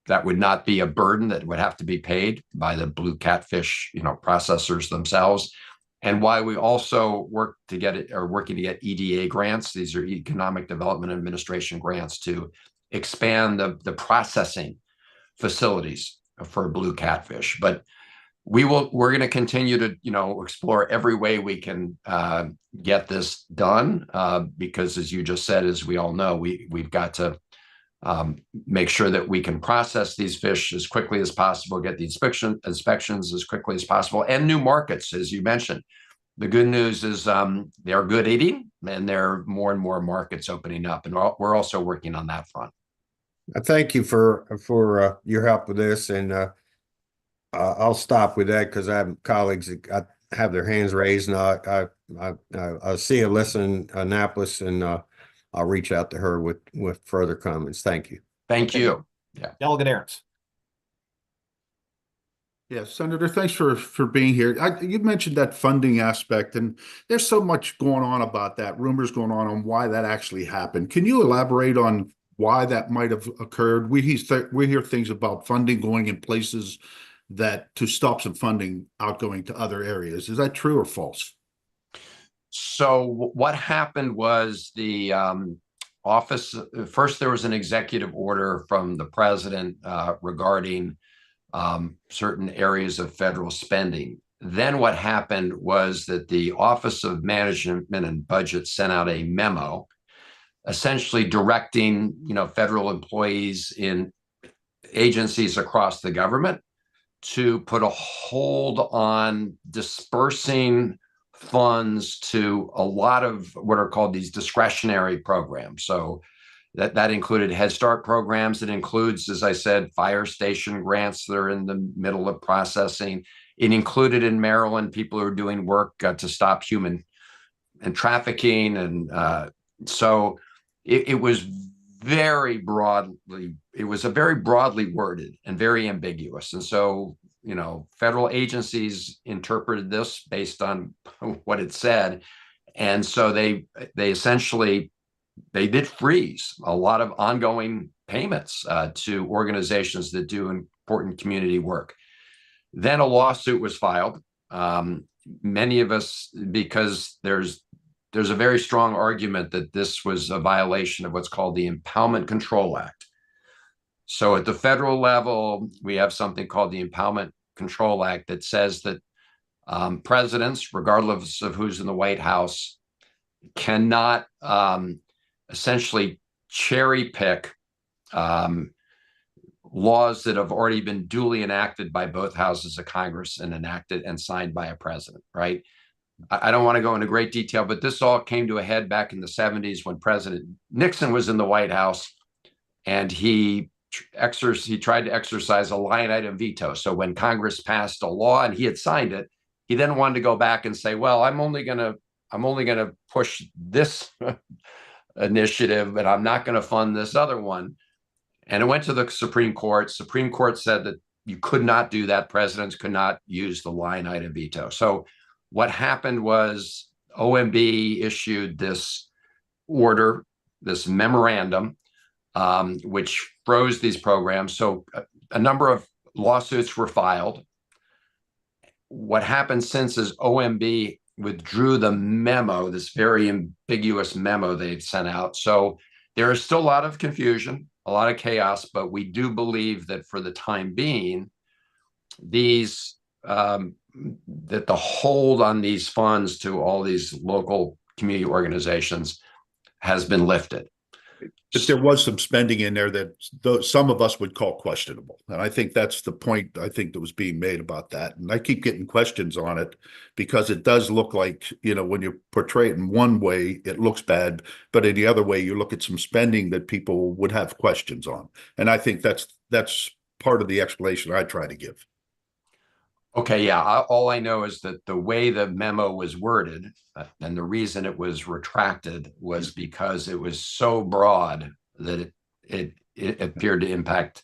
S13: that would not be a burden that would have to be paid by the blue catfish, processors themselves. And why we also working to get EDA grants. These are Economic Development Administration grants to expand the processing facilities for blue catfish. But we're going to continue to, explore every way we can get this done, because as you just said, as we all know, we've got to make sure that we can process these fish as quickly as possible, get the inspections as quickly as possible, and new markets, as you mentioned. The good news is they're good eating, and there are more and more markets opening up, and we're also working on that front.
S14: Thank you for your help with this, and I'll stop with that because I have colleagues that have their hands raised, and I'll see Alyssa in Annapolis, and I'll reach out to her with further comments. Thank you.
S13: Thank you.
S2: Yeah. Delegate Aaron's.
S15: Yeah, Senator, thanks for being here. You mentioned that funding aspect, and there's so much going on about that, rumors going on why that actually happened. Can you elaborate on why that might have occurred? We hear things about funding going in places to stop some funding outgoing to other areas. Is that true or false?
S13: So what happened was office, first there was an executive order from the president regarding certain areas of federal spending. Then what happened was that the Office of Management and Budget sent out a memo essentially directing, federal employees in agencies across the government to put a hold on dispersing funds to a lot of what are called these discretionary programs. So that included Head Start programs. It includes, as I said, fire station grants that are in the middle of processing. It included in Maryland people who are doing work to stop human and trafficking. And so it was very broadly, it was a very broadly worded and very ambiguous. And so, federal agencies interpreted this based on what it said. And so they essentially, they did freeze a lot of ongoing payments to organizations that do important community work. Then a lawsuit was filed. Many of us, because there's a very strong argument that this was a violation of what's called the Impoundment Control Act. So at the federal level, we have something called the Impoundment Control Act that says that presidents, regardless of who's in the White House, cannot essentially cherry pick laws that have already been duly enacted by both houses of Congress and enacted and signed by a president, right? I don't want to go into great detail, but this all came to a head back in the 70s when President Nixon was in the White House, and he tried to exercise a line item veto. So when Congress passed a law and he had signed it, he then wanted to go back and say, well, I'm only going to push this initiative, but I'm not going to fund this other one. And it went to the Supreme Court. Supreme Court said that you could not do that. Presidents could not use the line item veto. So what happened was OMB issued this order, this memorandum, which froze these programs. So a number of lawsuits were filed. What happened since is OMB withdrew the memo, this very ambiguous memo they'd sent out. So there is still a lot of confusion, a lot of chaos, but we do believe that for the time being, these that the hold on these funds to all these local community organizations has been lifted.
S15: But there was some spending in there that some of us would call questionable. And I think that's the point I think that was being made about that. And I keep getting questions on it because it does look like, when you portray it in one way, it looks bad. But in the other way, you look at some spending that people would have questions on. And I think that's part of the explanation I try to give.
S13: Okay, yeah. All I know is that the way the memo was worded and the reason it was retracted was because it was so broad that it appeared to impact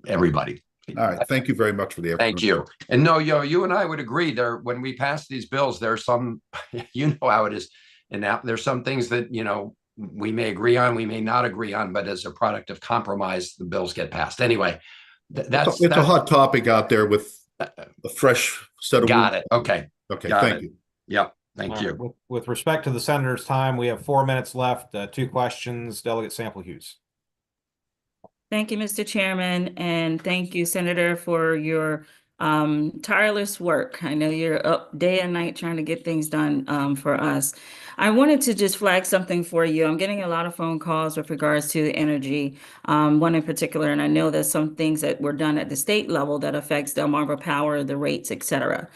S13: everybody.
S15: All right. Thank you very much for the explanation.
S13: Thank you. And no, you and I would agree there when we pass these bills, there's some, how it is. And now there's some things that, we may agree on, we may not agree on, but as a product of compromise, the bills get passed. Anyway,
S15: it's a hot topic out there with a fresh set of.
S13: Got it. Okay.
S15: Okay.
S13: Thank you. Yep. Thank you.
S2: With respect to the senator's time, we have 4 minutes left. 2 questions. Delegate Sample Hughes.
S12: Thank you, Mr. Chairman, and thank you, Senator, for your tireless work. I know you're up day and night trying to get things done for us. I wanted to just flag something for you. I'm getting a lot of phone calls with regards to energy, one in particular, and I know there's some things that were done at the state level that affects Delmarva Power, the rates, et cetera.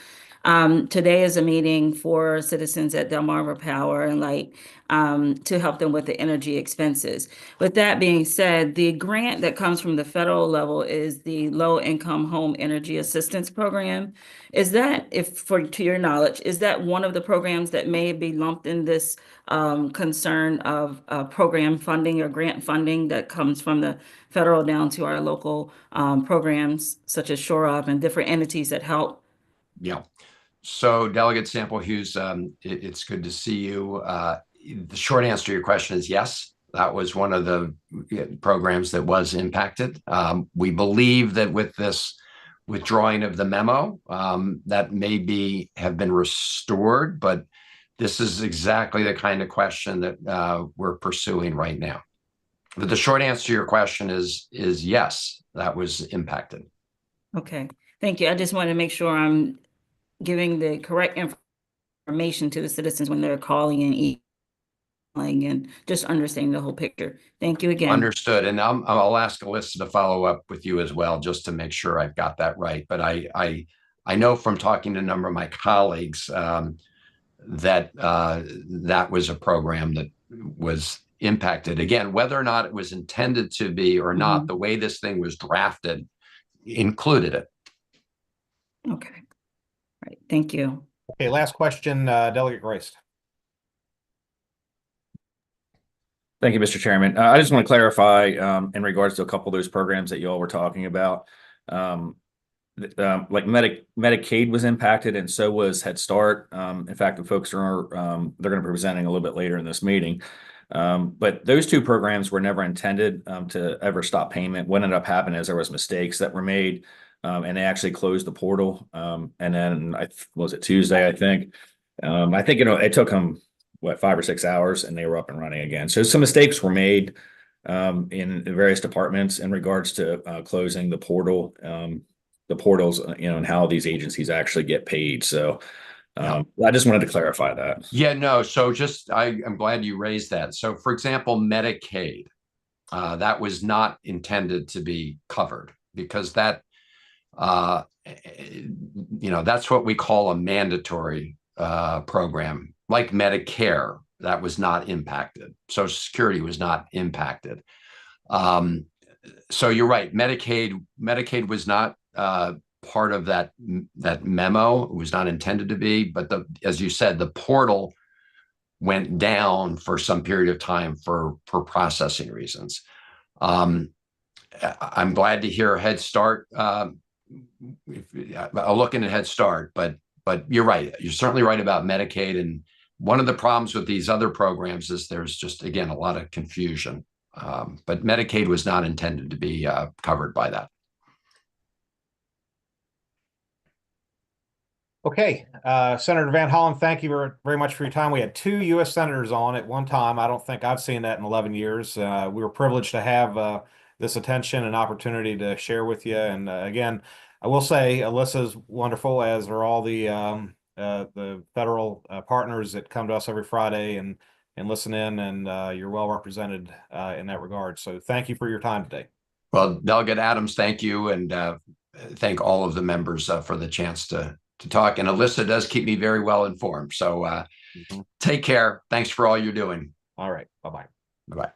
S12: Today is a meeting for citizens at Delmarva Power and Light to help them with the energy expenses. With that being said, the grant that comes from the federal level is the Low Income Home Energy Assistance Program. Is that, to your knowledge, is that one of the programs that may be lumped in this concern of program funding or grant funding that comes from the federal down to our local programs such as Shore Up and different entities that help?
S13: Yeah. So Delegate Sample Hughes, it's good to see you. The short answer to your question is yes. That was one of the programs that was impacted. We believe that with this withdrawing of the memo, that may have been restored, but this is exactly the kind of question that we're pursuing right now. But the short answer to your question is yes, that was impacted.
S12: Okay, thank you. I just want to make sure I'm giving the correct information to the citizens when they're calling and emailing and just understanding the whole picture. Thank you again.
S13: Understood. And I'll ask Alyssa to follow up with you as well, just to make sure I've got that right. But I know from talking to a number of my colleagues that that was a program that was impacted. Again, whether or not it was intended to be or not, the way this thing was drafted included it.
S12: Okay. All right. Thank you.
S2: Okay, last question, Delegate Grace.
S16: Thank you, Mr. Chairman. I just want to clarify in regards to a couple of those programs that you all were talking about. Like Medicaid was impacted, and so was Head Start. In fact, the folks are they're going to be presenting a little bit later in this meeting. But those two programs were never intended to ever stop payment. What ended up happening is there was mistakes that were made, and they actually closed the portal. And then was it Tuesday? I think it took them 5 or 6 hours, and they were up and running again. So some mistakes were made in various departments in regards to closing the portal. The portals, and how these agencies actually get paid. So I just wanted to clarify that.
S13: Yeah, no. So I'm glad you raised that. So for example, Medicaid, that was not intended to be covered because that, that's what we call a mandatory program, like Medicare, that was not impacted. Social Security was not impacted. So you're right. Medicaid was not part of that memo. It was not intended to be, but as you said, the portal went down for some period of time for processing reasons. I'm glad to hear Head Start. I'll look into Head Start, but you're right. You're certainly right about Medicaid. And one of the problems with these other programs is there's just, again, a lot of confusion. But Medicaid was not intended to be covered by that.
S2: Okay, Senator Van Hollen, thank you very much for your time. We had 2 U.S. senators on at one time. I don't think I've seen that in 11 years. We were privileged to have this attention and opportunity to share with you. And again, I will say Alyssa's wonderful, as are all the federal partners that come to us every Friday and listen in, and you're well represented in that regard. So thank you for your time today.
S13: Well, Delegate Adams, thank you, and thank all of the members for the chance to talk. And Alyssa does keep me very well informed. So take care. Thanks for all you're doing.
S2: All right. Bye-bye.
S13: Bye-bye.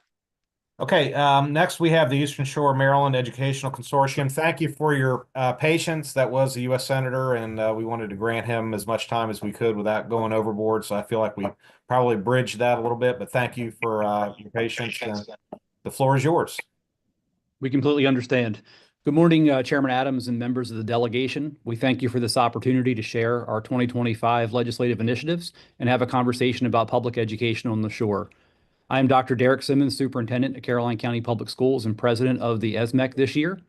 S2: Okay, next we have the Eastern Shore Maryland Educational Consortium. Thank you for your patience. That was a U.S. Senator, and we wanted to grant him as much time as we could without going overboard. So I feel like we probably bridged that a little bit, but thank you for your patience. The floor is yours.
S17: We completely understand. Good morning, Chairman Adams and members of the delegation. We thank you for this opportunity to share our 2025 legislative initiatives and have a conversation about public education on the shore. I am Dr. Derek Simmons, Superintendent at Caroline County Public Schools and President of the ESMEC this year.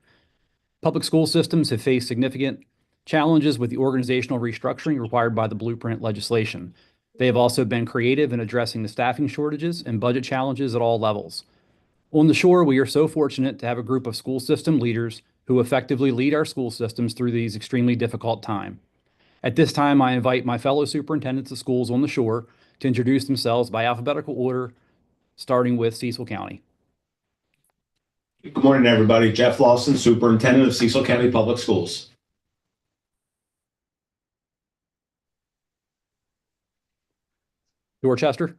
S17: Public school systems have faced significant challenges with the organizational restructuring required by the blueprint legislation. They have also been creative in addressing the staffing shortages and budget challenges at all levels. On the shore, we are so fortunate to have a group of school system leaders who effectively lead our school systems through these extremely difficult times. At this time, I invite my fellow superintendents of schools on the shore to introduce themselves by alphabetical order, starting with Cecil County.
S18: Good morning, everybody. Jeff Lawson, Superintendent of Cecil County Public Schools.
S17: Dorchester.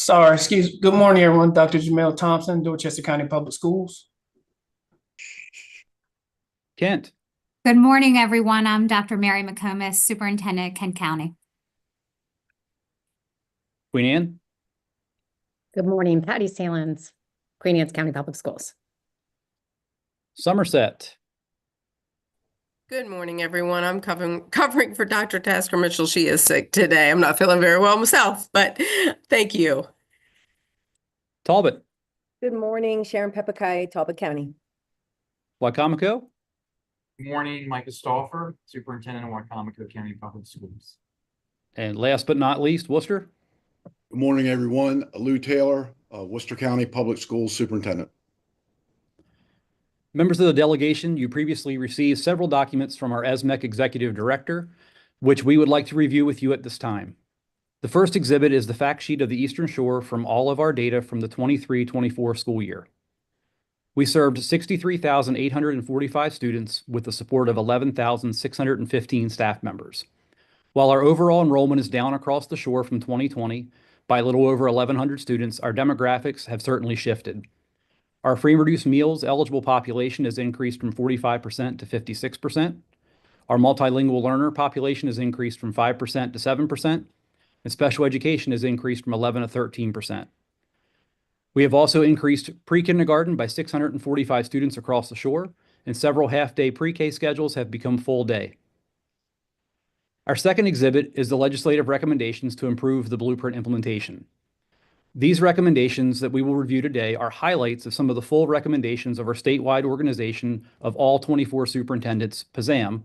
S19: Good morning, everyone. Dr. Jamel Thompson, Dorchester County Public Schools.
S17: Kent.
S20: Good morning, everyone. I'm Dr. Mary McComas, Superintendent of Kent County.
S17: Queen Anne.
S21: Good morning, Patty Salins, Queen Anne's County Public Schools.
S17: Somerset.
S22: Good morning, everyone. I'm covering for Dr. Tasker Mitchell. She is sick today. I'm not feeling very well myself, but thank you.
S17: Talbot.
S23: Good morning, Sharon Pepikai, Talbot County.
S17: And last but not least, Worcester.
S1: Good morning, everyone. Lou Taylor, Worcester County Public Schools Superintendent.
S17: Members of the delegation, you previously received several documents from our ESMEC Executive Director, which we would like to review with you at this time. The first exhibit is the fact sheet of the Eastern Shore from all of our data from the 23-24 school year. We served 63,845 students with the support of 11,615 staff members. While our overall enrollment is down across the shore from 2020 by a little over 1,100 students, our demographics have certainly shifted. Our free and reduced meals eligible population has increased from 45% to 56%. Our multilingual learner population has increased from 5% to 7%, and special education has increased from 11 to 13%. We have also increased pre-kindergarten by 645 students across the shore, and several half-day pre-K schedules have become full day. Our second exhibit is the legislative recommendations to improve the blueprint implementation. These recommendations that we will review today are highlights of some of the full recommendations of our statewide organization of all 24 superintendents, PASAM,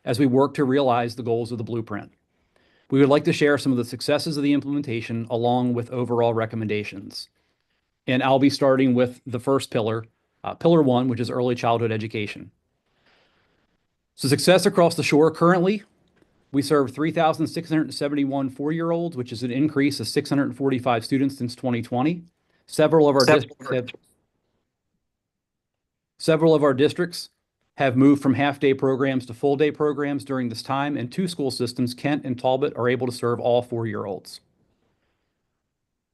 S17: as we work to realize the goals of the blueprint. We would like to share some of the successes of the implementation along with overall recommendations. And I'll be starting with the first pillar, Pillar 1, which is early childhood education. So success across the shore currently, we serve 3,671 four-year-olds, which is an increase of 645 students since 2020. Several of our districts have moved from half-day programs to full-day programs during this time, and 2 school systems, Kent and Talbot, are able to serve all four-year-olds.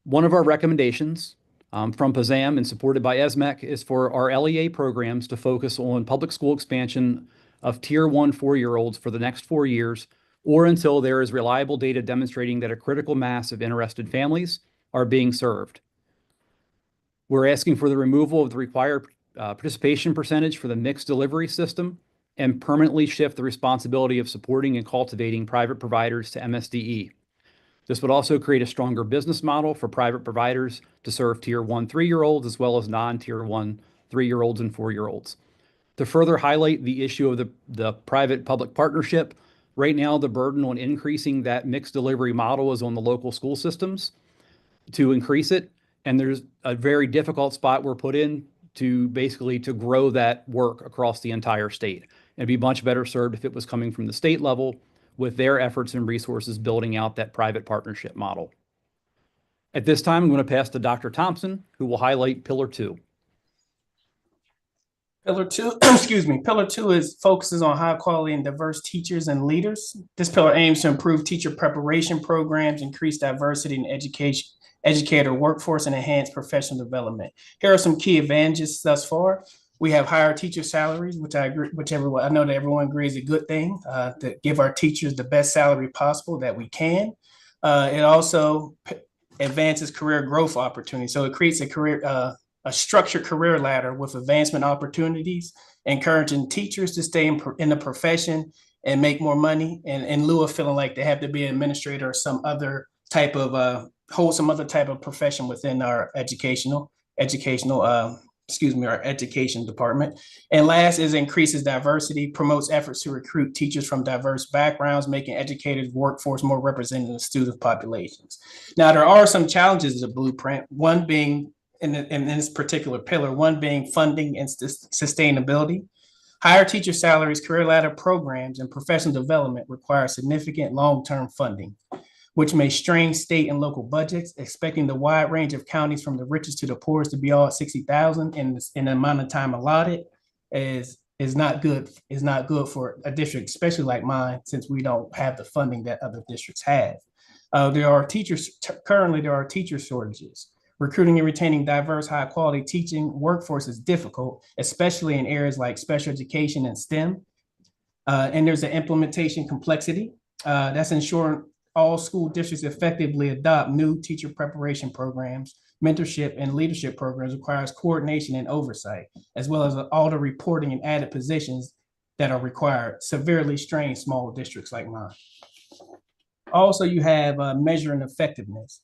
S17: One of our recommendations from PASAM and supported by ESMEC is for our LEA programs to focus on public school expansion of Tier 1 four-year-olds for the next 4 years, or until there is reliable data demonstrating that a critical mass of interested families are being served. We're asking for the removal of the required participation percentage for the mixed delivery system and permanently shift the responsibility of supporting and cultivating private providers to MSDE. This would also create a stronger business model for private providers to serve Tier 1 3-year-olds as well as non-Tier 1 3-year-olds and 4-year-olds. To further highlight the issue of the private-public partnership, right now the burden on increasing that mixed delivery model is on the local school systems to increase it, and there's a very difficult spot we're put in to basically to grow that work across the entire state. It'd be much better served if it was coming from the state level with their efforts and resources building out that private partnership model. At this time, I'm going to pass to Dr. Thompson, who will highlight Pillar 2.
S19: Pillar 2, Pillar 2 focuses on high quality and diverse teachers and leaders. This pillar aims to improve teacher preparation programs, increase diversity in educator workforce, and enhance professional development. Here are some key advantages thus far. We have higher teacher salaries, which I know that everyone agrees is a good thing, to give our teachers the best salary possible that we can. It also advances career growth opportunities. So it creates a structured career ladder with advancement opportunities, encouraging teachers to stay in the profession and make more money in lieu of feeling like they have to be an administrator or some other type of hold some other type of profession within our education department. And last is increases diversity, promotes efforts to recruit teachers from diverse backgrounds, making educated workforce more representative of student populations. Now, there are some challenges of the blueprint, one being in this particular pillar, one being funding and sustainability. Higher teacher salaries, career ladder programs, and professional development require significant long-term funding, which may strain state and local budgets. Expecting the wide range of counties from the richest to the poorest to be all at 60,000 in the amount of time allotted is not good. Is not good for a district, especially like mine, since we don't have the funding that other districts have. There are teacher shortages. Recruiting and retaining diverse, high-quality teaching workforce is difficult, especially in areas like special education and STEM. And there's an implementation complexity. That's ensuring all school districts effectively adopt new teacher preparation programs. Mentorship and leadership programs requires coordination and oversight, as well as all the reporting and added positions that are required, severely strain small districts like mine. Also, you have measuring effectiveness.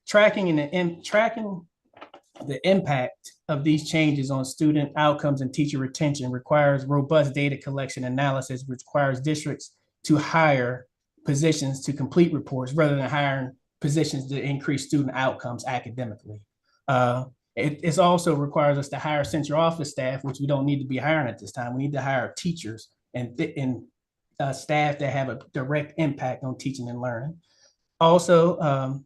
S19: Tracking the impact of these changes on student outcomes and teacher retention requires robust data collection analysis, which requires districts to hire positions to complete reports rather than hiring positions to increase student outcomes academically. It also requires us to hire central office staff, which we don't need to be hiring at this time. We need to hire teachers and staff that have a direct impact on teaching and learning. Also,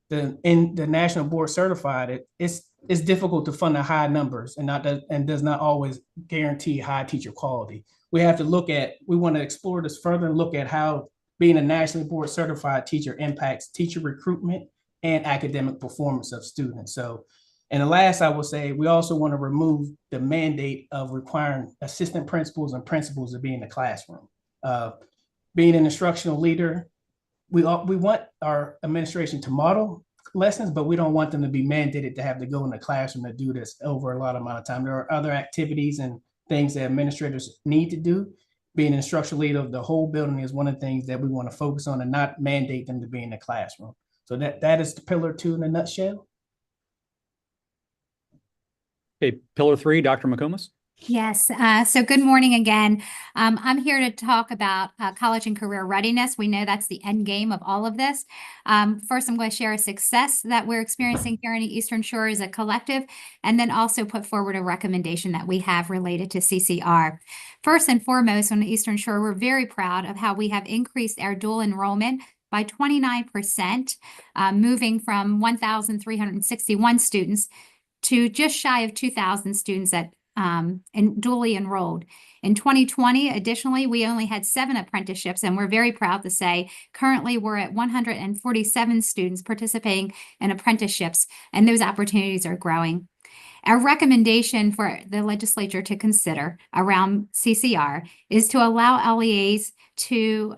S19: the national board certified, it's difficult to fund the high numbers and does not always guarantee high teacher quality. We want to explore this further and look at how being a nationally board certified teacher impacts teacher recruitment and academic performance of students. So, and the last I will say, we also want to remove the mandate of requiring assistant principals and principals to be in the classroom. Being an instructional leader, we want our administration to model lessons, but we don't want them to be mandated to have to go in the classroom to do this over a lot amount of time. There are other activities and things that administrators need to do. Being an instructional leader of the whole building is one of the things that we want to focus on and not mandate them to be in the classroom. So that is pillar 2 in a nutshell.
S17: Okay, pillar 3, Dr. McComas.
S20: Yes. So good morning again. I'm here to talk about college and career readiness. We know that's the end game of all of this. First, I'm going to share a success that we're experiencing here in the Eastern Shore as a collective, and then also put forward a recommendation that we have related to CCR. First and foremost, on the Eastern Shore, we're very proud of how we have increased our dual enrollment by 29%, moving from 1,361 students to just shy of 2,000 students that and dually enrolled. In 2020, additionally, we only had 7 apprenticeships, and we're very proud to say currently we're at 147 students participating in apprenticeships, and those opportunities are growing. Our recommendation for the legislature to consider around CCR is to allow LEAs to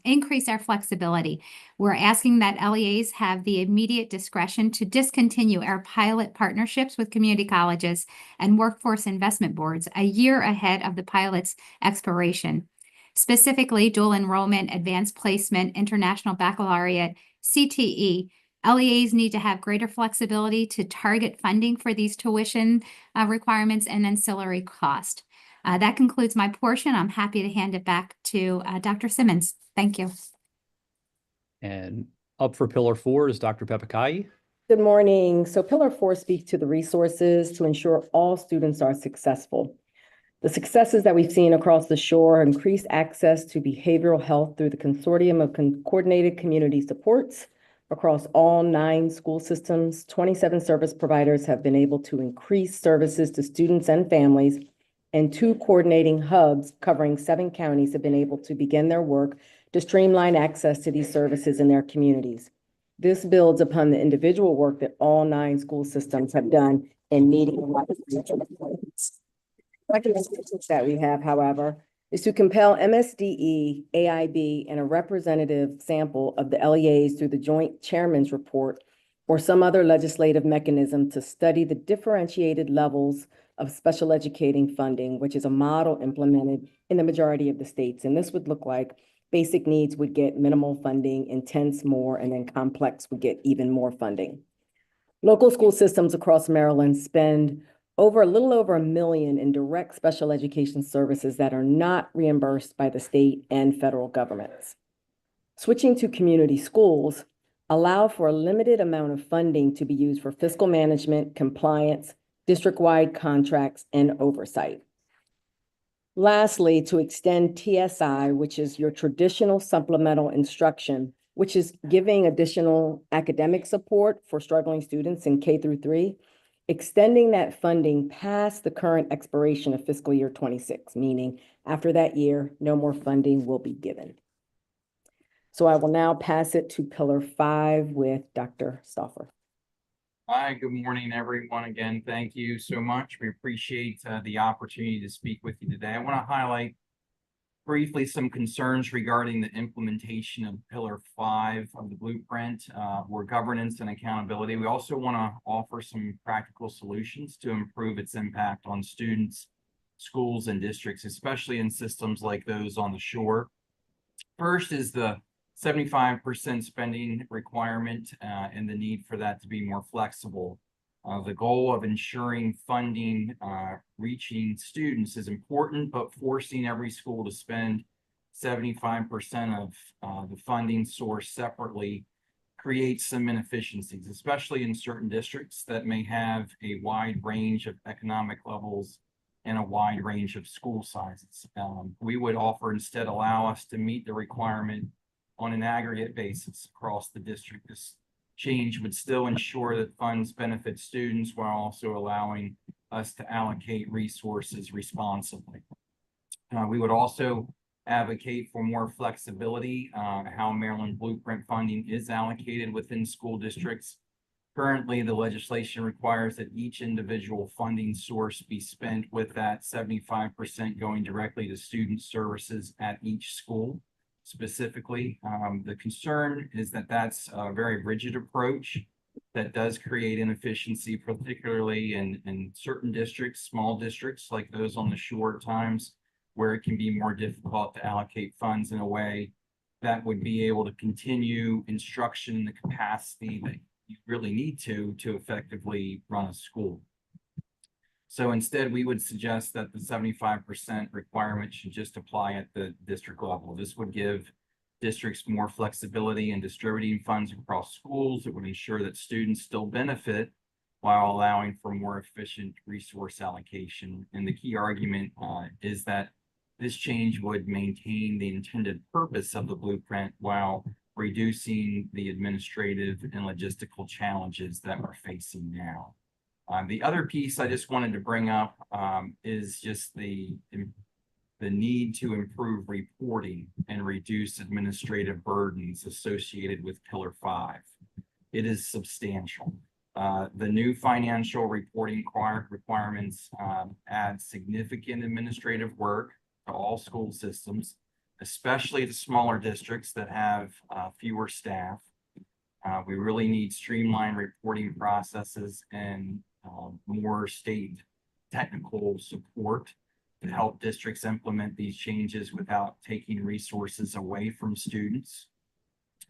S20: increase our flexibility. We're asking that LEAs have the immediate discretion to discontinue our pilot partnerships with community colleges and workforce investment boards a year ahead of the pilot's expiration. Specifically, dual enrollment, advanced placement, international baccalaureate, CTE, LEAs need to have greater flexibility to target funding for these tuition requirements and ancillary cost. That concludes my portion. I'm happy to hand it back to Dr. Simmons. Thank you.
S17: And up for pillar 4 is Dr. Pepikai.
S23: Good morning. So pillar 4 speaks to the resources to ensure all students are successful. The successes that we've seen across the shore increase access to behavioral health through the consortium of coordinated community supports. Across all 9 school systems, 27 service providers have been able to increase services to students and families, and 2 coordinating hubs covering 7 counties have been able to begin their work to streamline access to these services in their communities. This builds upon the individual work that all 9 school systems have done in meeting recommendations that we have, however, is to compel MSDE, AIB, and a representative sample of the LEAs through the Joint Chairman's Report or some other legislative mechanism to study the differentiated levels of special educating funding, which is a model implemented in the majority of the states. And this would look like basic needs would get minimal funding, intense more, and then complex would get even more funding. Local school systems across Maryland spend a little over $1 million in direct special education services that are not reimbursed by the state and federal governments. Switching to community schools allow for a limited amount of funding to be used for fiscal management, compliance, district-wide contracts, and oversight. Lastly, to extend TSI, which is your traditional supplemental instruction, which is giving additional academic support for struggling students in K through 3, extending that funding past the current expiration of fiscal year 26, meaning after that year, no more funding will be given. So I will now pass it to pillar 5 with Dr. Stauffer.
S4: Hi, good morning, everyone. Again, thank you so much. We appreciate the opportunity to speak with you today. I want to highlight briefly some concerns regarding the implementation of Pillar 5 of the blueprint, where governance and accountability. We also want to offer some practical solutions to improve its impact on students, schools, and districts, especially in systems like those on the shore. First is the 75% spending requirement and the need for that to be more flexible. The goal of ensuring funding reaching students is important, but forcing every school to spend 75% of the funding source separately creates some inefficiencies, especially in certain districts that may have a wide range of economic levels and a wide range of school sizes. We would offer instead allow us to meet the requirement on an aggregate basis across the district. This change would still ensure that funds benefit students while also allowing us to allocate resources responsibly. We would also advocate for more flexibility, how Maryland Blueprint funding is allocated within school districts. Currently, the legislation requires that each individual funding source be spent with that 75% going directly to student services at each school. Specifically, the concern is that that's a very rigid approach that does create inefficiency, particularly in certain districts, small districts like those on the shore at times, where it can be more difficult to allocate funds in a way that would be able to continue instruction in the capacity that you really need to effectively run a school. So instead, we would suggest that the 75% requirement should just apply at the district level. This would give districts more flexibility in distributing funds across schools. It would ensure that students still benefit while allowing for more efficient resource allocation. And the key argument is that this change would maintain the intended purpose of the blueprint while reducing the administrative and logistical challenges that we're facing now. The other piece I just wanted to bring up is just the need to improve reporting and reduce administrative burdens associated with Pillar 5. It is substantial. The new financial reporting requirements add significant administrative work to all school systems, especially the smaller districts that have fewer staff. We really need streamlined reporting processes and more state technical support to help districts implement these changes without taking resources away from students.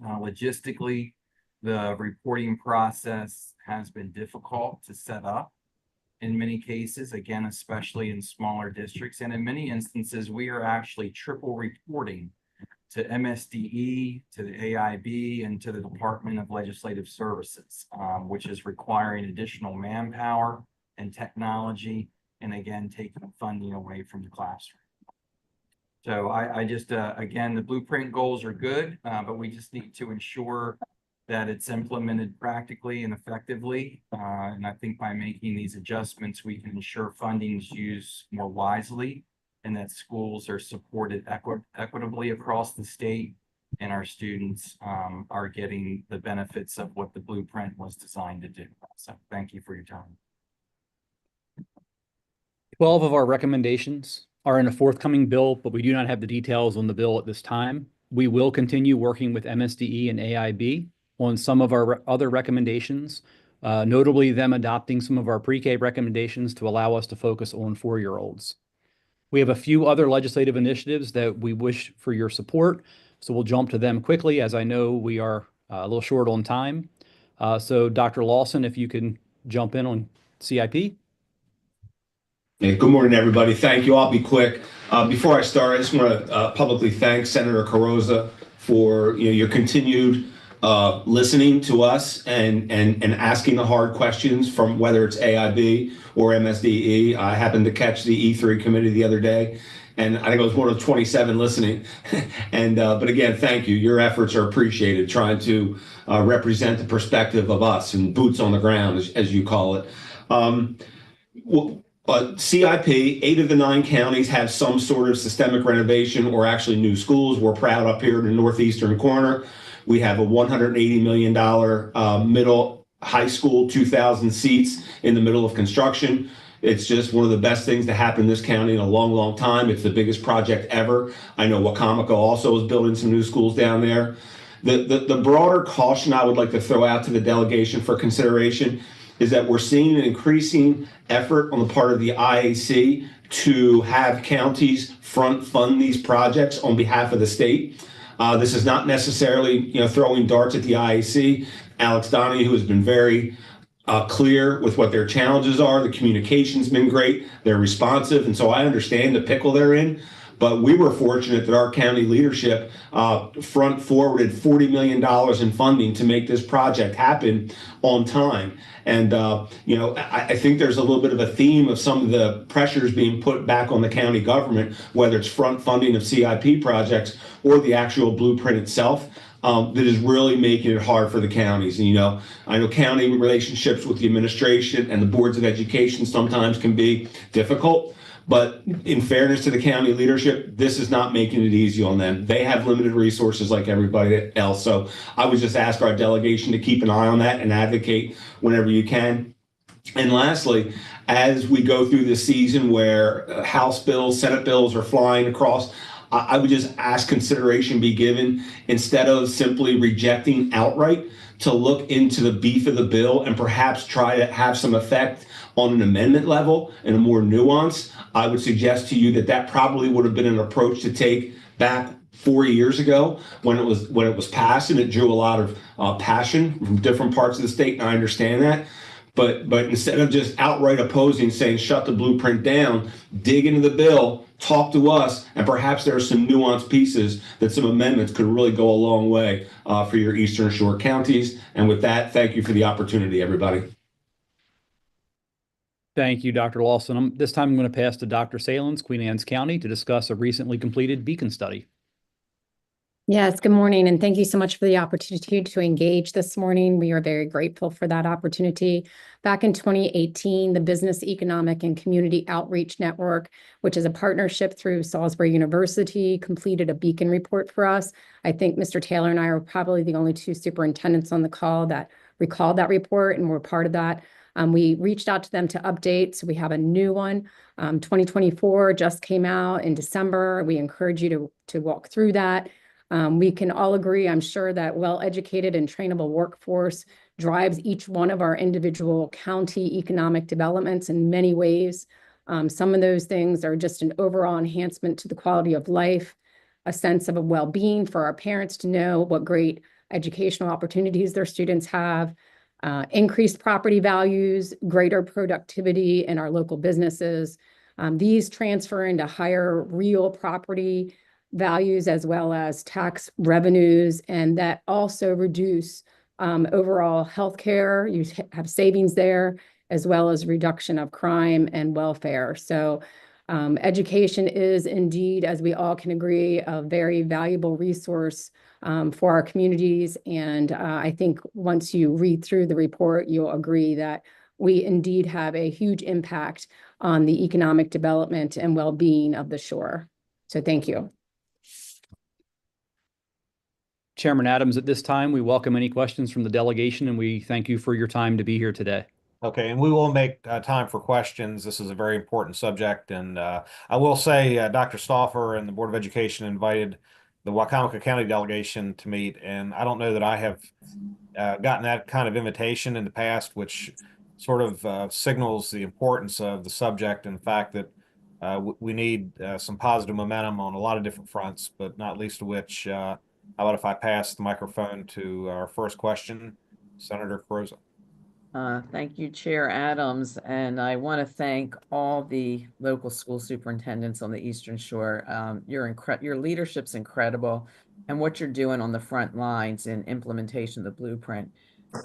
S4: Logistically, the reporting process has been difficult to set up in many cases, again, especially in smaller districts. And in many instances, we are actually triple reporting to MSDE, to the AIB, and to the Department of Legislative Services, which is requiring additional manpower and technology, and again, taking funding away from the classroom. So I just, again, the blueprint goals are good, but we just need to ensure that it's implemented practically and effectively. And I think by making these adjustments, we can ensure funding is used more wisely and that schools are supported equitably across the state, and our students are getting the benefits of what the blueprint was designed to do. So thank you for your time.
S17: 12 of our recommendations are in a forthcoming bill, but we do not have the details on the bill at this time. We will continue working with MSDE and AIB on some of our other recommendations, notably them adopting some of our pre-K recommendations to allow us to focus on 4-year-olds. We have a few other legislative initiatives that we wish for your support, so we'll jump to them quickly as I know we are a little short on time. So Dr. Lawson, if you can jump in on CIP.
S18: Hey, good morning, everybody. Thank you. I'll be quick. Before I start, I just want to publicly thank Senator Carrozza for your continued listening to us and asking the hard questions from whether it's AIB or MSDE. I happened to catch the E3 committee the other day, and I think I was one of 27 listening. And but again, thank you. Your efforts are appreciated, trying to represent the perspective of us and boots on the ground, as you call it. CIP, 8 of the 9 counties have some sort of systemic renovation or actually new schools. We're proud up here in the northeastern corner. We have a $180 million middle high school, 2,000 seats in the middle of construction. It's just one of the best things to happen in this county in a long, long time. It's the biggest project ever. I know Wacomico also is building some new schools down there. The broader caution I would like to throw out to the delegation for consideration is that we're seeing an increasing effort on the part of the IAC to have counties front fund these projects on behalf of the state. This is not necessarily throwing darts at the IAC. Alex Donahue, who has been very clear with what their challenges are. The communication's been great. They're responsive. And so I understand the pickle they're in. But we were fortunate that our county leadership front forwarded $40 million in funding to make this project happen on time. And, I think there's a little bit of a theme of some of the pressures being put back on the county government, whether it's front funding of CIP projects or the actual blueprint itself. That is really making it hard for the counties. And, I know county relationships with the administration and the boards of education sometimes can be difficult. But in fairness to the county leadership, this is not making it easy on them. They have limited resources like everybody else. So I would just ask our delegation to keep an eye on that and advocate whenever you can. And lastly, as we go through this season where House bills, Senate bills are flying across, I would just ask consideration be given, instead of simply rejecting outright, to look into the beef of the bill and perhaps try to have some effect on an amendment level and a more nuance. I would suggest to you that that probably would have been an approach to take back 4 years ago when it was passed, and it drew a lot of passion from different parts of the state, and I understand that. But instead of just outright opposing, saying shut the blueprint down, dig into the bill, talk to us, and perhaps there are some nuanced pieces that some amendments could really go a long way for your Eastern Shore counties. And with that, thank you for the opportunity, everybody.
S17: Thank you, Dr. Lawson. This time I'm going to pass to Dr. Salins, Queen Anne's County, to discuss a recently completed beacon study.
S21: Yes, good morning, and thank you so much for the opportunity to engage this morning. We are very grateful for that opportunity. Back in 2018, the Business, Economic, and Community Outreach Network, which is a partnership through Salisbury University, completed a beacon report for us. I think Mr. Taylor and I are probably the only two superintendents on the call that recalled that report and were part of that. We reached out to them to update, so we have a new one. 2024 just came out in December. We encourage you to walk through that. We can all agree, I'm sure, that well-educated and trainable workforce drives each one of our individual county economic developments in many ways. Some of those things are just an overall enhancement to the quality of life, a sense of a well-being for our parents to know what great educational opportunities their students have, increased property values, greater productivity in our local businesses. These transfer into higher real property values as well as tax revenues, and that also reduce overall healthcare. You have savings there, as well as reduction of crime and welfare. So education is indeed, as we all can agree, a very valuable resource for our communities. And I think once you read through the report, you'll agree that we indeed have a huge impact on the economic development and well-being of the shore. So thank you.
S17: Chairman Adams, at this time, we welcome any questions from the delegation, and we thank you for your time to be here today.
S2: Okay, and we will make time for questions. This is a very important subject, and I will say Dr. Stauffer and the Board of Education invited the Wacomico County delegation to meet, and I don't know that I have gotten that kind of invitation in the past, which sort of signals the importance of the subject and the fact that we need some positive momentum on a lot of different fronts, but not least of which, how about if I pass the microphone to our first question, Senator Carozza.
S5: Thank you, Chair Adams, and I want to thank all the local school superintendents on the Eastern Shore. Your leadership's incredible, and what you're doing on the front lines in implementation of the blueprint.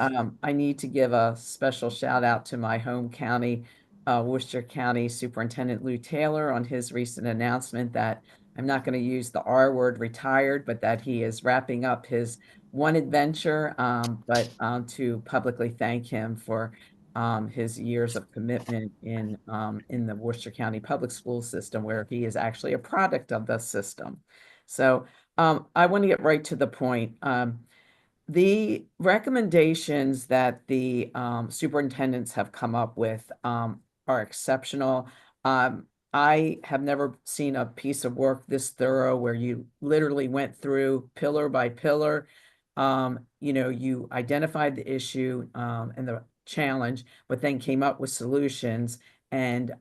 S5: I need to give a special shout out to my home county, Worcester County Superintendent Lou Taylor, on his recent announcement that, I'm not going to use the R word, retired, but that he is wrapping up his one adventure, but to publicly thank him for his years of commitment in the Worcester County public school system, where he is actually a product of the system. So I want to get right to the point. The recommendations that the superintendents have come up with are exceptional. I have never seen a piece of work this thorough, where you literally went through pillar by pillar. You identified the issue and the challenge, but then came up with solutions and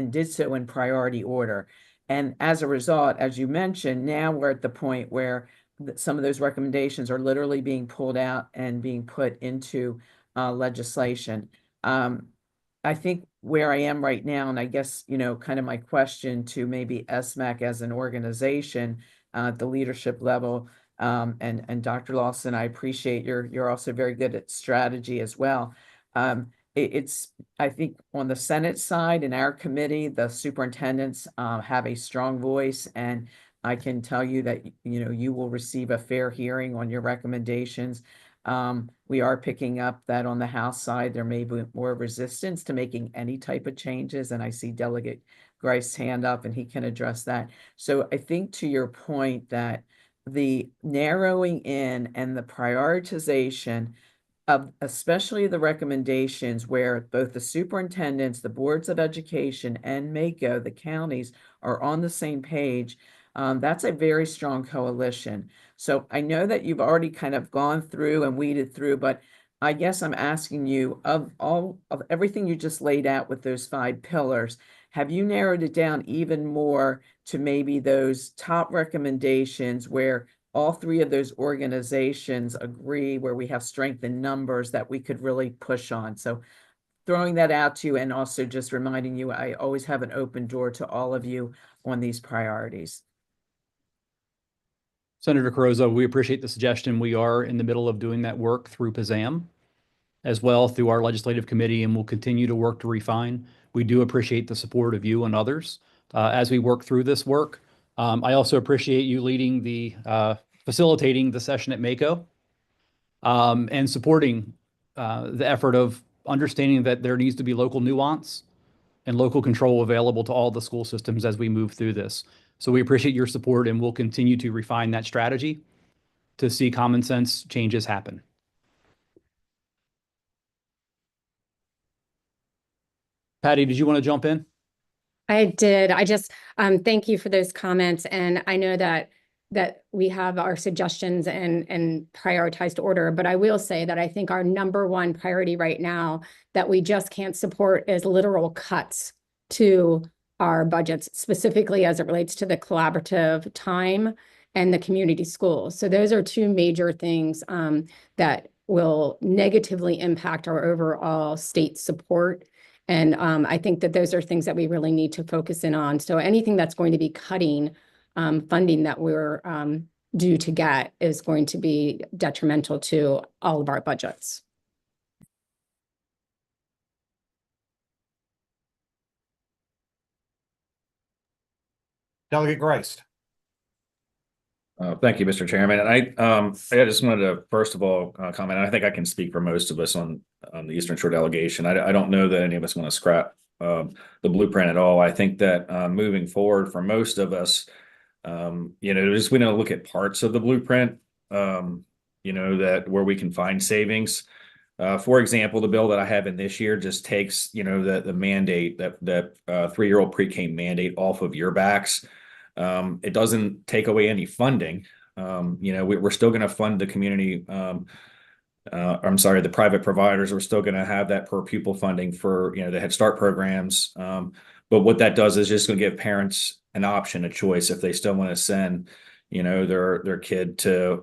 S5: did so in priority order. And as a result, as you mentioned, now we're at the point where some of those recommendations are literally being pulled out and being put into legislation. I think where I am right now, and I guess, kind of my question to maybe SMAC as an organization, at the leadership level, and Dr. Lawson, I appreciate you're also very good at strategy as well. It's, I think on the Senate side, in our committee, the superintendents, have a strong voice, and I can tell you that, you will receive a fair hearing on your recommendations. We are picking up that on the House side, there may be more resistance to making any type of changes, and I see Delegate Grice's hand up, and he can address that. So I think to your point that the narrowing in and the prioritization of especially the recommendations where both the superintendents, the boards of education, and MACo, the counties, are on the same page, that's a very strong coalition. So I know that you've already kind of gone through and weeded through, but I guess I'm asking you, of everything you just laid out with those 5 pillars, have you narrowed it down even more to maybe those top recommendations where all 3 of those organizations agree, where we have strength in numbers that we could really push on? So throwing that out to you, and also just reminding you, I always have an open door to all of you on these priorities.
S17: Senator Carozza, we appreciate the suggestion. We are in the middle of doing that work through PZAM as well through our legislative committee, and we'll continue to work to refine. We do appreciate the support of you and others as we work through this work. I also appreciate you leading facilitating the session at MACo and supporting the effort of understanding that there needs to be local nuance and local control available to all the school systems as we move through this. So we appreciate your support, and we'll continue to refine that strategy to see common sense changes happen. Patty, did you want to jump in?
S21: I did. I just thank you for those comments. And I know that we have our suggestions and prioritized order, but I will say that I think our #1 priority right now that we just can't support is literal cuts to our budgets, specifically as it relates to the collaborative time and the community schools. So those are 2 major things that will negatively impact our overall state support. And I think that those are things that we really need to focus in on. So anything that's going to be cutting funding that we're due to get is going to be detrimental to all of our budgets.
S2: Delegate Grice.
S16: Thank you, Mr. Chairman. And I just wanted to, first of all, comment. I think I can speak for most of us on the Eastern Shore delegation. I don't know that any of us want to scrap the blueprint at all. I think that moving forward for most of us, we don't look at parts of the blueprint, that where we can find savings. For example, the bill that I have in this year just takes, the mandate, that 3-year-old pre-K mandate off of your backs. It doesn't take away any funding. We're still going to fund the community. The private providers. We're still going to have that per pupil funding for, the Head Start programs. But what that does is just going to give parents an option, a choice, if they still want to send, their kid to,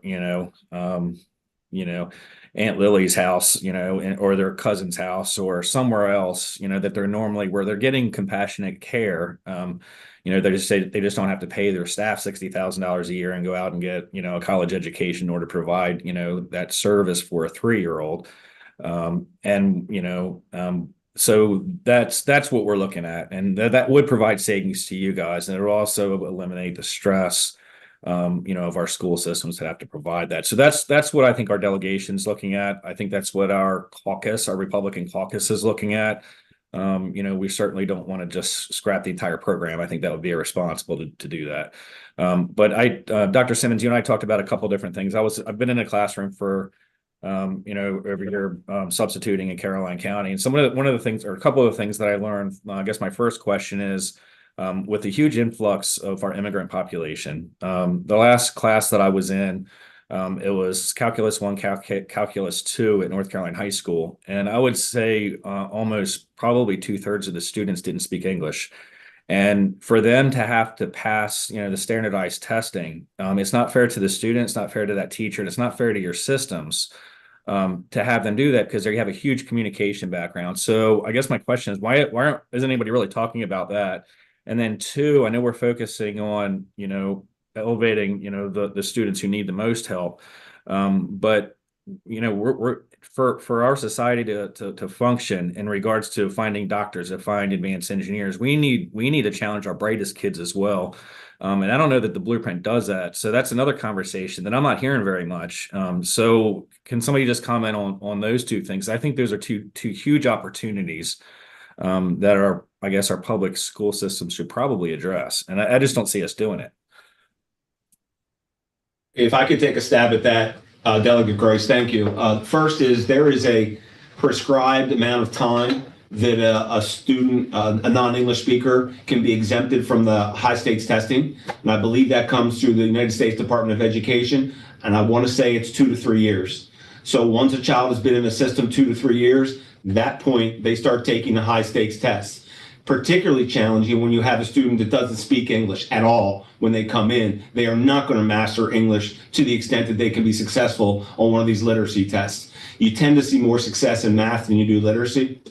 S16: Aunt Lily's house, or their cousin's house or somewhere else, that they're normally where they're getting compassionate care. They just don't have to pay their staff $60,000 a year and go out and get, a college education in order to provide, that service for a 3-year-old. So that's what we're looking at. And that would provide savings to you guys. And it will also eliminate the stress, of our school systems that have to provide that. So that's what I think our delegation's looking at. I think that's what our Republican caucus is looking at. We certainly don't want to just scrap the entire program. I think that would be irresponsible to do that. But Dr. Simmons, you and I talked about a couple of different things. I've been in a classroom for, every year, substituting in Caroline County. And one of the things, or a couple of things that I learned, I guess my first question is, with the huge influx of our immigrant population, the last class that I was in, it was Calculus 1, Calculus 2 at North Carolina High School. And I would say almost probably 2/3 of the students didn't speak English. And for them to have to pass, the standardized testing, it's not fair to the student, it's not fair to that teacher, and it's not fair to your systems. to have them do that because they have a huge communication background. So I guess my question is, why isn't anybody really talking about that? And then two, I know we're focusing on, elevating, the students who need the most help. But we're for our society to function in regards to finding doctors, to find advanced engineers, we need to challenge our brightest kids as well. And I don't know that the blueprint does that. So that's another conversation that I'm not hearing very much. So can somebody just comment on those two things? I think those are two huge opportunities that I guess our public school system should probably address. And I just don't see us doing it.
S18: If I could take a stab at that, Delegate Grice, thank you. First is there is a prescribed amount of time that a student, a non-English speaker, can be exempted from the high stakes testing. And I believe that comes through the United States Department of Education. And I want to say it's 2 to 3 years. So once a child has been in the system 2 to 3 years, that point, they start taking the high stakes tests. Particularly challenging when you have a student that doesn't speak English at all when they come in. They are not going to master English to the extent that they can be successful on one of these literacy tests. You tend to see more success in math than you do literacy.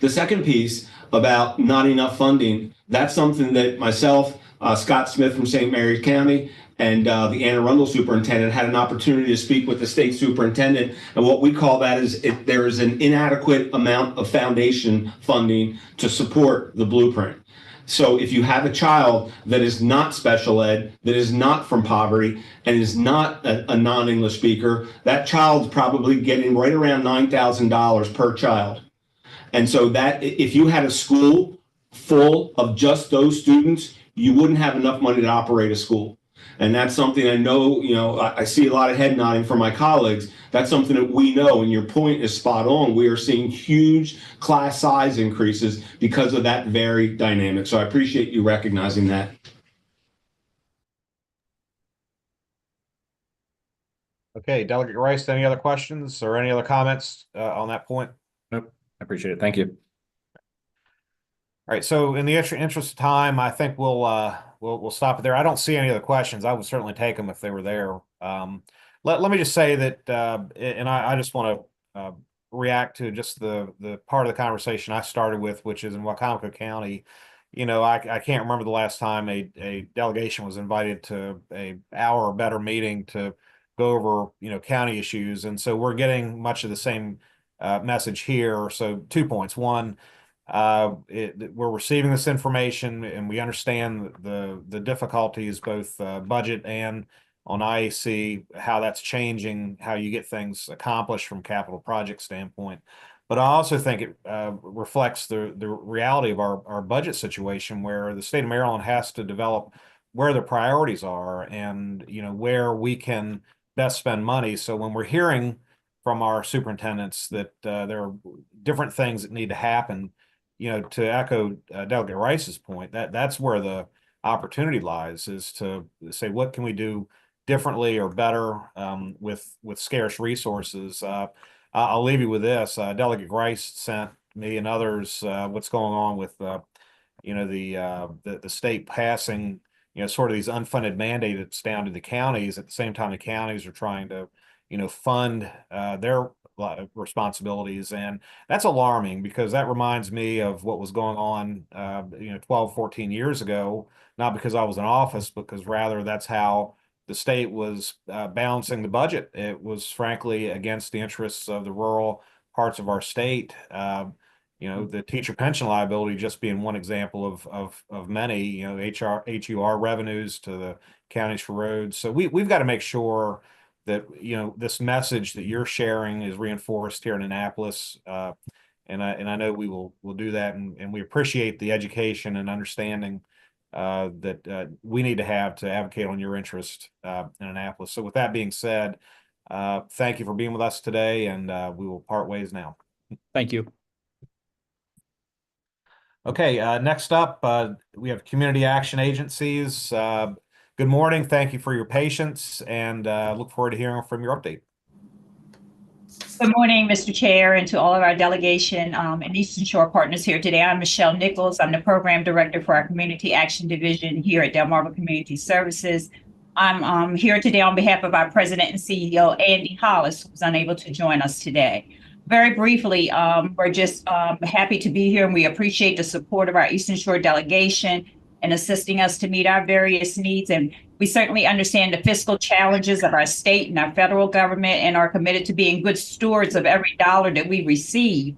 S18: The second piece about not enough funding, that's something that myself, Scott Smith from St. Mary's County, and the Anne Arundel superintendent had an opportunity to speak with the state superintendent. And what we call that is there is an inadequate amount of foundation funding to support the blueprint. So if you have a child that is not special ed, that is not from poverty, and is not a non-English speaker, that child's probably getting right around $9,000 per child. And so that if you had a school full of just those students, you wouldn't have enough money to operate a school. And that's something I know, I see a lot of head nodding from my colleagues. That's something that we know, and your point is spot on. We are seeing huge class size increases because of that very dynamic. So I appreciate you recognizing that.
S2: Okay, Delegate Rice, any other questions or any other comments on that point?
S16: Nope, I appreciate it. Thank you.
S2: All right, so in the interest of time, I think we'll stop it there. I don't see any other questions. I would certainly take them if they were there. Let me just say that, and I just want to react to just the part of the conversation I started with, which is in Wacomico County. I can't remember the last time a delegation was invited to an hour or better meeting to go over county issues, and so we're getting much of the same message here. So 2 points. One, we're receiving this information and we understand the difficulties, both budget and on IAC, how that's changing, how you get things accomplished from capital project standpoint. But I also think it reflects the reality of our budget situation, where the state of Maryland has to develop where the priorities are and where we can best spend money. So when we're hearing from our superintendents that there are different things that need to happen, to echo Delegate Rice's point, that's where the opportunity lies, is to say, what can we do differently or better with scarce resources? I'll leave you with this. Delegate Rice sent me and others what's going on with the state passing sort of these unfunded mandates down to the counties. At the same time, the counties are trying to fund their responsibilities, and that's alarming, because that reminds me of what was going on 12, 14 years ago, not because I was in office, because rather that's how the state was balancing the budget. It was frankly against the interests of the rural parts of our state. The teacher pension liability just being one example of many, HUR revenues to the counties for roads. So we've got to make sure that this message that you're sharing is reinforced here in Annapolis, and I know we'll do that, and we appreciate the education and understanding that we need to have to advocate on your interest in Annapolis. So with that being said, thank you for being with us today, and we will part ways now.
S17: Thank you.
S2: Okay, next up, we have community action agencies. Good morning. Thank you for your patience, and look forward to hearing from your update.
S6: Good morning, Mr. Chair, and to all of our delegation and Eastern Shore partners here today. I'm Michelle Nichols. I'm the Program Director for our Community Action Division here at Delmarva Community Services. I'm here today on behalf of our President and CEO, Andy Hollis, who's unable to join us today. Very briefly, we're just happy to be here, and we appreciate the support of our Eastern Shore delegation in assisting us to meet our various needs. And we certainly understand the fiscal challenges of our state and our federal government and are committed to being good stewards of every dollar that we receive.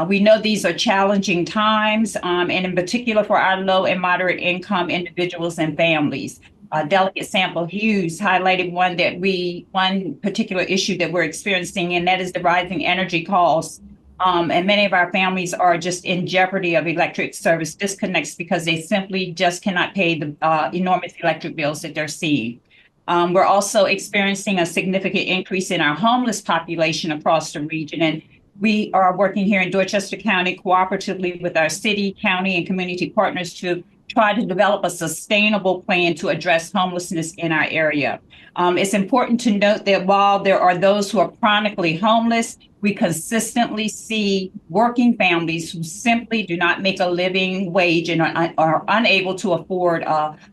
S6: We know these are challenging times, and in particular for our low and moderate income individuals and families. Delegate Sample Hughes highlighted one particular issue that we're experiencing, and that is the rising energy costs. And many of our families are just in jeopardy of electric service disconnects because they simply just cannot pay the enormous electric bills that they're seeing. We're also experiencing a significant increase in our homeless population across the region. And we are working here in Dorchester County cooperatively with our city, county, and community partners to try to develop a sustainable plan to address homelessness in our area. It's important to note that while there are those who are chronically homeless, we consistently see working families who simply do not make a living wage and are unable to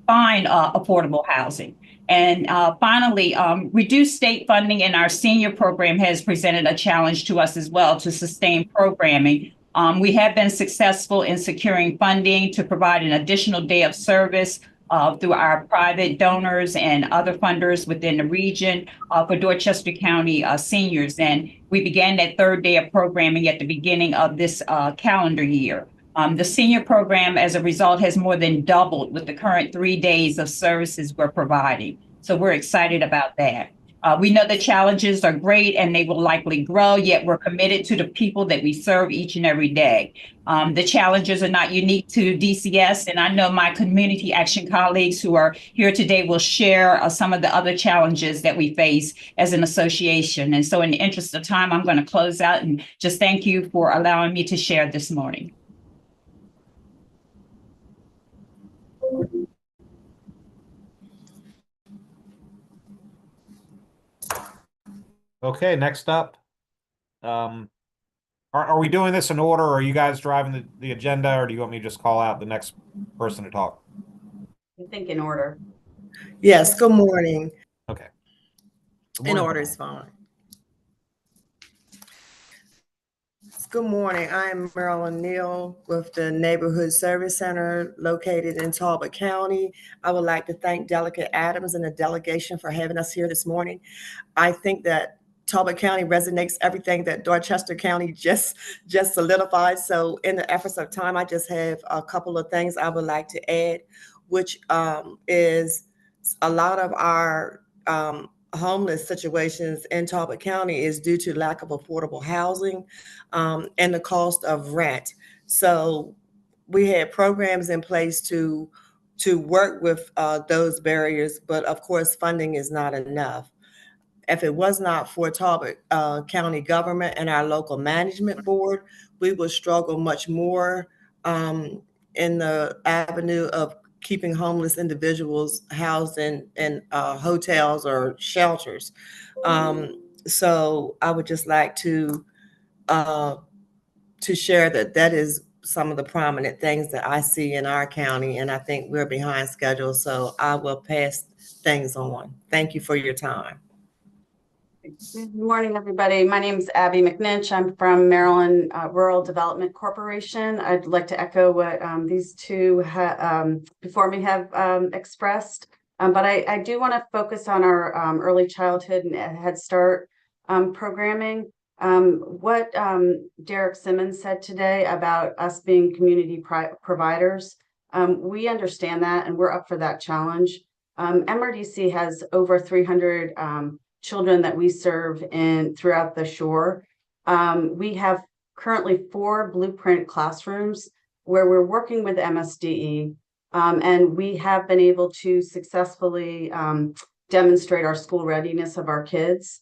S6: find affordable housing. And finally, reduced state funding in our senior program has presented a challenge to us as well to sustain programming. We have been successful in securing funding to provide an additional day of service through our private donors and other funders within the region for Dorchester County seniors. And we began that third day of programming at the beginning of this calendar year. The senior program, as a result, has more than doubled with the current 3 days of services we're providing. So we're excited about that. We know the challenges are great and they will likely grow, yet we're committed to the people that we serve each and every day. The challenges are not unique to DCS, and I know my community action colleagues who are here today will share some of the other challenges that we face as an association. And so in the interest of time, I'm going to close out and just thank you for allowing me to share this morning.
S2: Okay, next up. Are we doing this in order, or are you guys driving the agenda, or do you want me to just call out the next person to talk?
S7: I think in order.
S8: Yes, good morning.
S2: Okay.
S8: In order is fine. Good morning. I am Marilyn Neal with the Neighborhood Service Center located in Talbot County. I would like to thank Delegate Adams and the delegation for having us here this morning. I think that Talbot County resonates everything that Dorchester County just solidified. So in the efforts of time, I just have a couple of things I would like to add, which is a lot of our homeless situations in Talbot County is due to lack of affordable housing and the cost of rent. So we had programs in place to work with those barriers, but of course, funding is not enough. If it was not for Talbot County government and our local management board, we would struggle much more in the avenue of keeping homeless individuals housed in hotels or shelters. So I would just like to share that is some of the prominent things that I see in our county, and I think we're behind schedule. So I will pass things on. Thank you for your time.
S7: Good morning, everybody. My name is Abby McNinch. I'm from Maryland Rural Development Corporation. I'd like to echo what these two before me have expressed, but I do want to focus on our early childhood and Head Start programming. What Derek Simmons said today about us being community providers, we understand that and we're up for that challenge. MRDC has over 300 children that we serve throughout the shore. We have currently 4 blueprint classrooms where we're working with MSDE, and we have been able to successfully demonstrate our school readiness of our kids.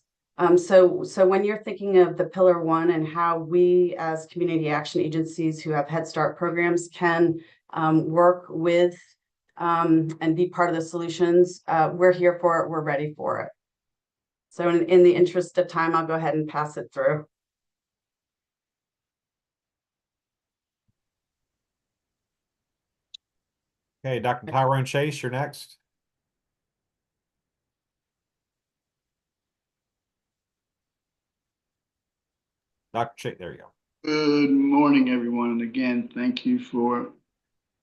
S7: So when you're thinking of the Pillar 1 and how we as community action agencies who have Head Start programs can work with and be part of the solutions, we're here for it, we're ready for it. So in the interest of time, I'll go ahead and pass it through.
S2: Okay, Dr. Tyrone Chase, you're next. Dr. Chick, there you go.
S9: Good morning, everyone. And again, thank you for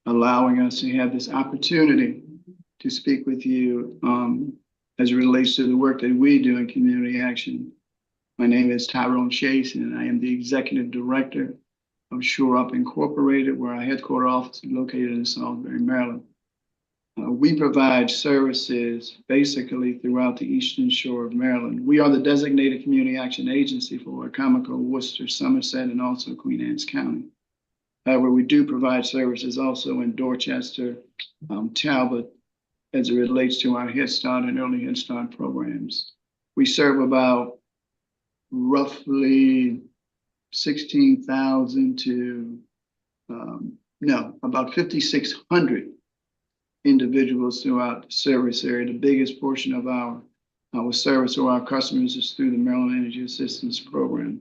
S9: allowing us to have this opportunity to speak with you as it relates to the work that we do in community action. My name is Tyrone Chase, and I am the Executive Director of Shore Up Incorporated, where our headquarter office is located in Salisbury, Maryland. We provide services basically throughout the Eastern Shore of Maryland. We are the designated community action agency for Wacomico, Worcester, Somerset, and also Queen Anne's County. However, we do provide services also in Dorchester, Talbot, as it relates to our Head Start and Early Head Start programs. We serve about roughly 16,000 to, about 5,600 individuals throughout the service area. The biggest portion of our service or our customers is through the Maryland Energy Assistance Program.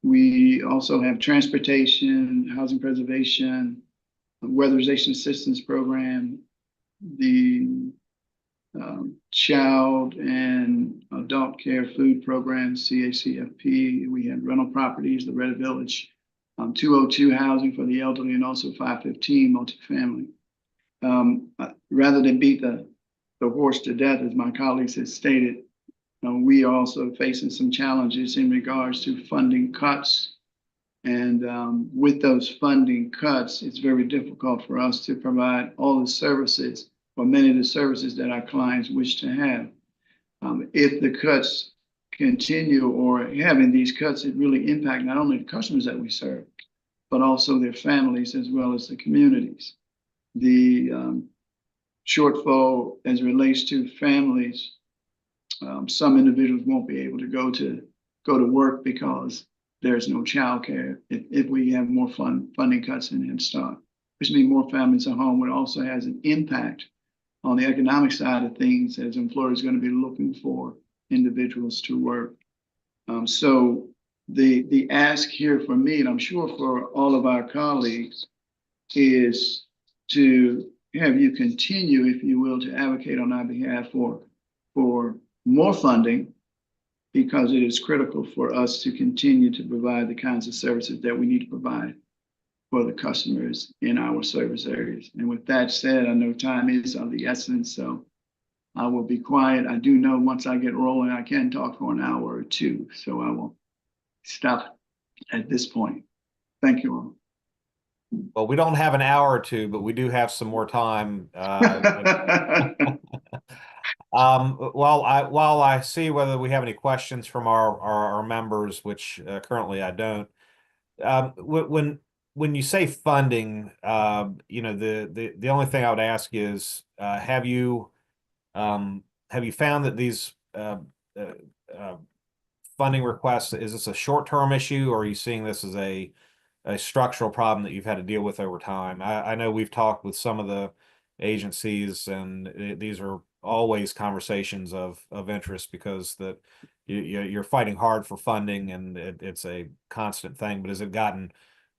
S9: We also have transportation, housing preservation, weatherization assistance program, the child and adult care food program, CACFP. We have rental properties, the Red Village, 202 housing for the elderly, and also 515 multifamily. Rather than beat the horse to death, as my colleagues have stated, we are also facing some challenges in regards to funding cuts. And with those funding cuts, it's very difficult for us to provide all the services or many of the services that our clients wish to have. If the cuts continue or having these cuts, it really impact not only the customers that we serve, but also their families as well as the communities. The shortfall as it relates to families, some individuals won't be able to go to work because there's no childcare. If we have more funding cuts in Head Start, which means more families at home, it also has an impact on the economic side of things, as employers are going to be looking for individuals to work. So the ask here for me, and I'm sure for all of our colleagues, is to have you continue, if you will, to advocate on our behalf for more funding, because it is critical for us to continue to provide the kinds of services that we need to provide for the customers in our service areas. And with that said, I know time is of the essence, so I will be quiet. I do know once I get rolling, I can talk for an hour or two, so I will stop at this point. Thank you all.
S2: Well, we don't have an hour or two, but we do have some more time. While I see whether we have any questions from our members, which currently I don't. When you say funding, the only thing I would ask is, have you found that these funding requests, is this a short-term issue, or are you seeing this as a structural problem that you've had to deal with over time? I know we've talked with some of the agencies, and these are always conversations of interest, because that you're fighting hard for funding, and it's a constant thing. But has it gotten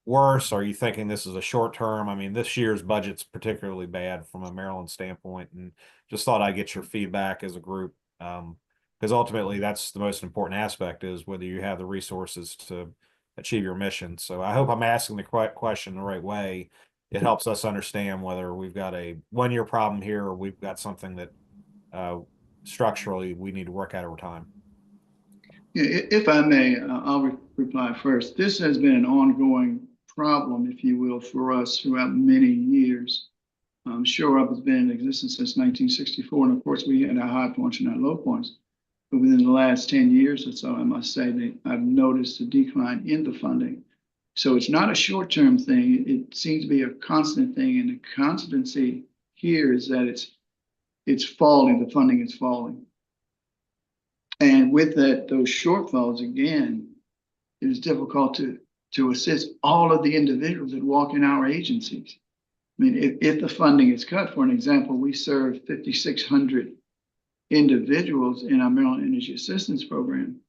S2: worse? Are you thinking this is a short term? I mean, this year's budget's particularly bad from a Maryland standpoint, and just thought I'd get your feedback as a group, because ultimately that's the most important aspect, is whether you have the resources to achieve your mission. So I hope I'm asking the correct question the right way. It helps us understand whether we've got a one-year problem here, or we've got something that structurally we need to work out over time.
S9: If I may, I'll reply first. This has been an ongoing problem, if you will, for us throughout many years. Shore Up has been in existence since 1964, and of course we had our high points and our low points. But within the last 10 years or so, I must say that I've noticed a decline in the funding. So it's not a short-term thing. It seems to be a constant thing, and the constancy here is that it's falling. The funding is falling. And with that, those shortfalls, again, it is difficult to assist all of the individuals that walk in our agencies. I mean, if the funding is cut, for an example, we serve 5,600 individuals in our Maryland Energy Assistance Program.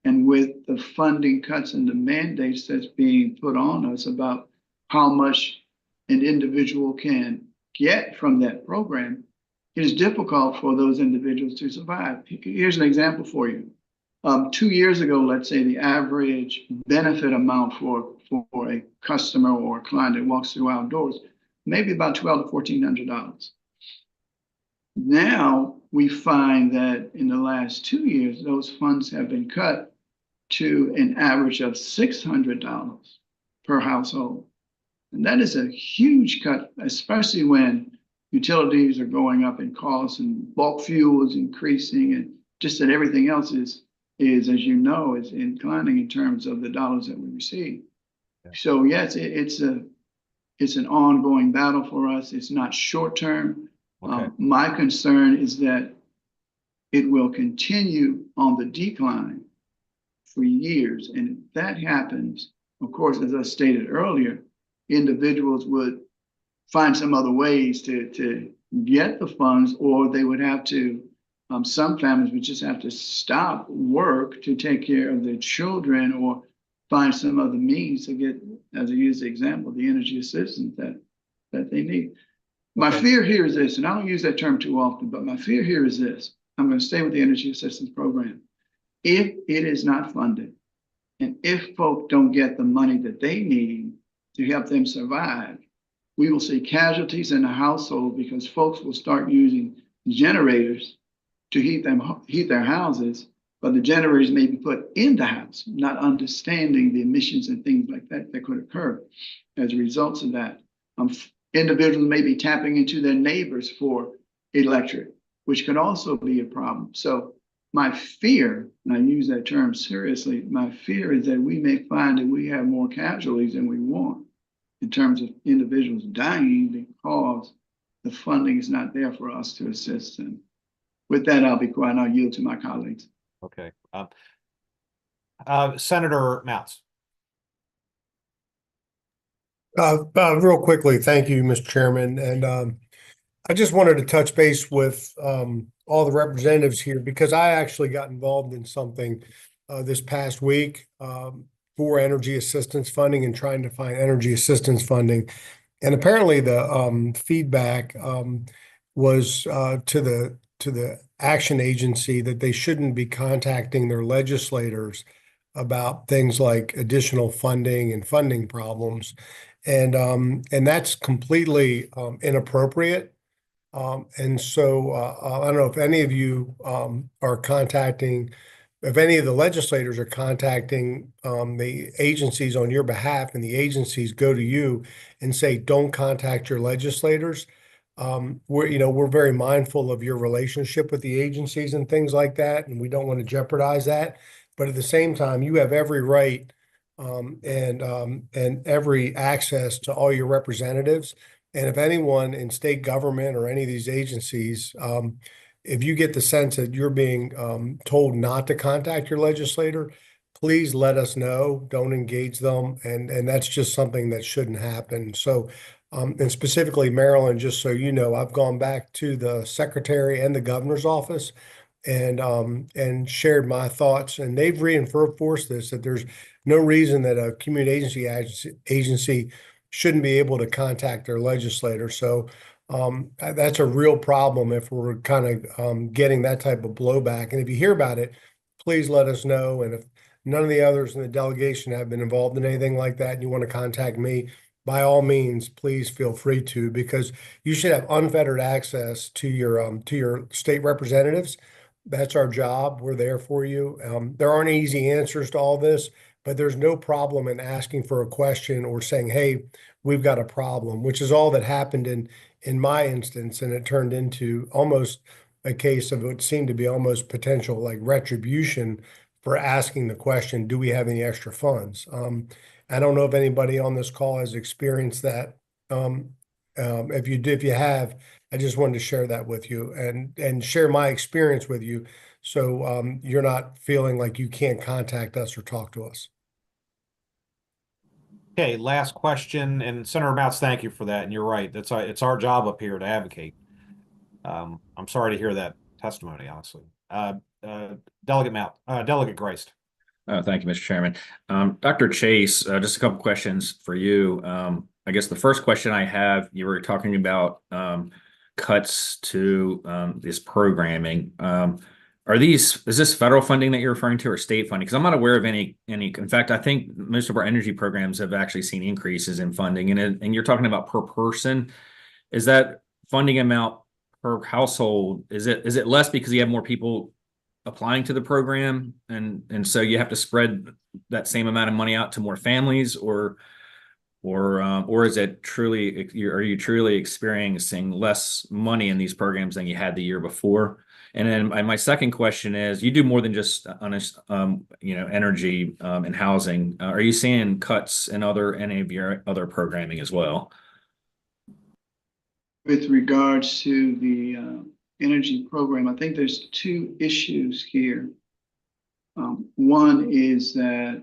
S9: And with the funding cuts and the mandates that's being put on us about how much an individual can get from that program, it is difficult for those individuals to survive. Here's an example for you. 2 years ago, let's say the average benefit amount for a customer or a client that walks through our doors, maybe about $1,200 to $1,400. Now we find that in the last 2 years, those funds have been cut to an average of $600 per household. And that is a huge cut, especially when utilities are going up in costs and bulk fuel is increasing, and just that everything else is as you know, is inclining in terms of the dollars that we receive. Yeah. So yes, it's an ongoing battle for us. It's not short term. Okay. My concern is that it will continue on the decline for years. And if that happens, of course, as I stated earlier, individuals would find some other ways to get the funds, or they would have to, some families would just have to stop work to take care of their children, or find some other means to get, as I use the example, the energy assistance that they need. My fear here is this, and I don't use that term too often, but my fear here is this. I'm going to stay with the energy assistance program. If it is not funded, and if folks don't get the money that they need to help them survive, we will see casualties in the household, because folks will start using generators to heat their houses, but the generators may be put in the house, not understanding the emissions and things like that that could occur as a result of that. Individuals may be tapping into their neighbors for electric, which could also be a problem. So my fear, and I use that term seriously, my fear is that we may find that we have more casualties than we want in terms of individuals dying because the funding is not there for us to assist them. With that, I'll be quiet and I'll yield to my colleagues.
S2: Okay. Senator Mounts.
S3: Real quickly, thank you, Mr. Chairman. And I just wanted to touch base with all the representatives here, because I actually got involved in something this past week for energy assistance funding and trying to find energy assistance funding. And apparently the feedback was to the action agency that they shouldn't be contacting their legislators about things like additional funding and funding problems. And that's completely inappropriate. And so I don't know if any of you are contacting, if any of the legislators are contacting the agencies on your behalf, and the agencies go to you and say, don't contact your legislators. We're very mindful of your relationship with the agencies and things like that, and we don't want to jeopardize that. But at the same time, you have every right and every access to all your representatives. And if anyone in state government or any of these agencies, if you get the sense that you're being told not to contact your legislator, please let us know. Don't engage them. And that's just something that shouldn't happen. So, and specifically Maryland, just so you know, I've gone back to the secretary and the governor's office and shared my thoughts, and they've reinforced this, that there's no reason that a community agency shouldn't be able to contact their legislator. So that's a real problem if we're kind of getting that type of blowback. And if you hear about it, please let us know. And if none of the others in the delegation have been involved in anything like that and you want to contact me, by all means, please feel free to, because you should have unfettered access to your state representatives. That's our job. We're there for you. There aren't easy answers to all this, but there's no problem in asking for a question or saying, hey, we've got a problem, which is all that happened in my instance. And it turned into almost a case of what seemed to be almost potential like retribution for asking the question, do we have any extra funds? I don't know if anybody on this call has experienced that. If you have, I just wanted to share that with you and share my experience with you, so you're not feeling like you can't contact us or talk to us.
S2: Okay, last question, and Senator Mounts, thank you for that. And you're right, it's our job up here to advocate. I'm sorry to hear that testimony, honestly. Delegate Grice.
S16: Thank you, Mr. Chairman. Dr. Chase, just a couple questions for you. I guess the first question I have, you were talking about cuts to this programming. is this federal funding that you're referring to or state funding? Because I'm not aware of any, in fact, I think most of our energy programs have actually seen increases in funding, and you're talking about per person. Is that funding amount per household? Is it less because you have more people applying to the program, and so you have to spread that same amount of money out to more families, or is it truly, are you truly experiencing less money in these programs than you had the year before? And then my second question is, you do more than just energy and housing. Are you seeing cuts in any of your other programming as well?
S9: With regards to the energy program, I think there's two issues here. One is that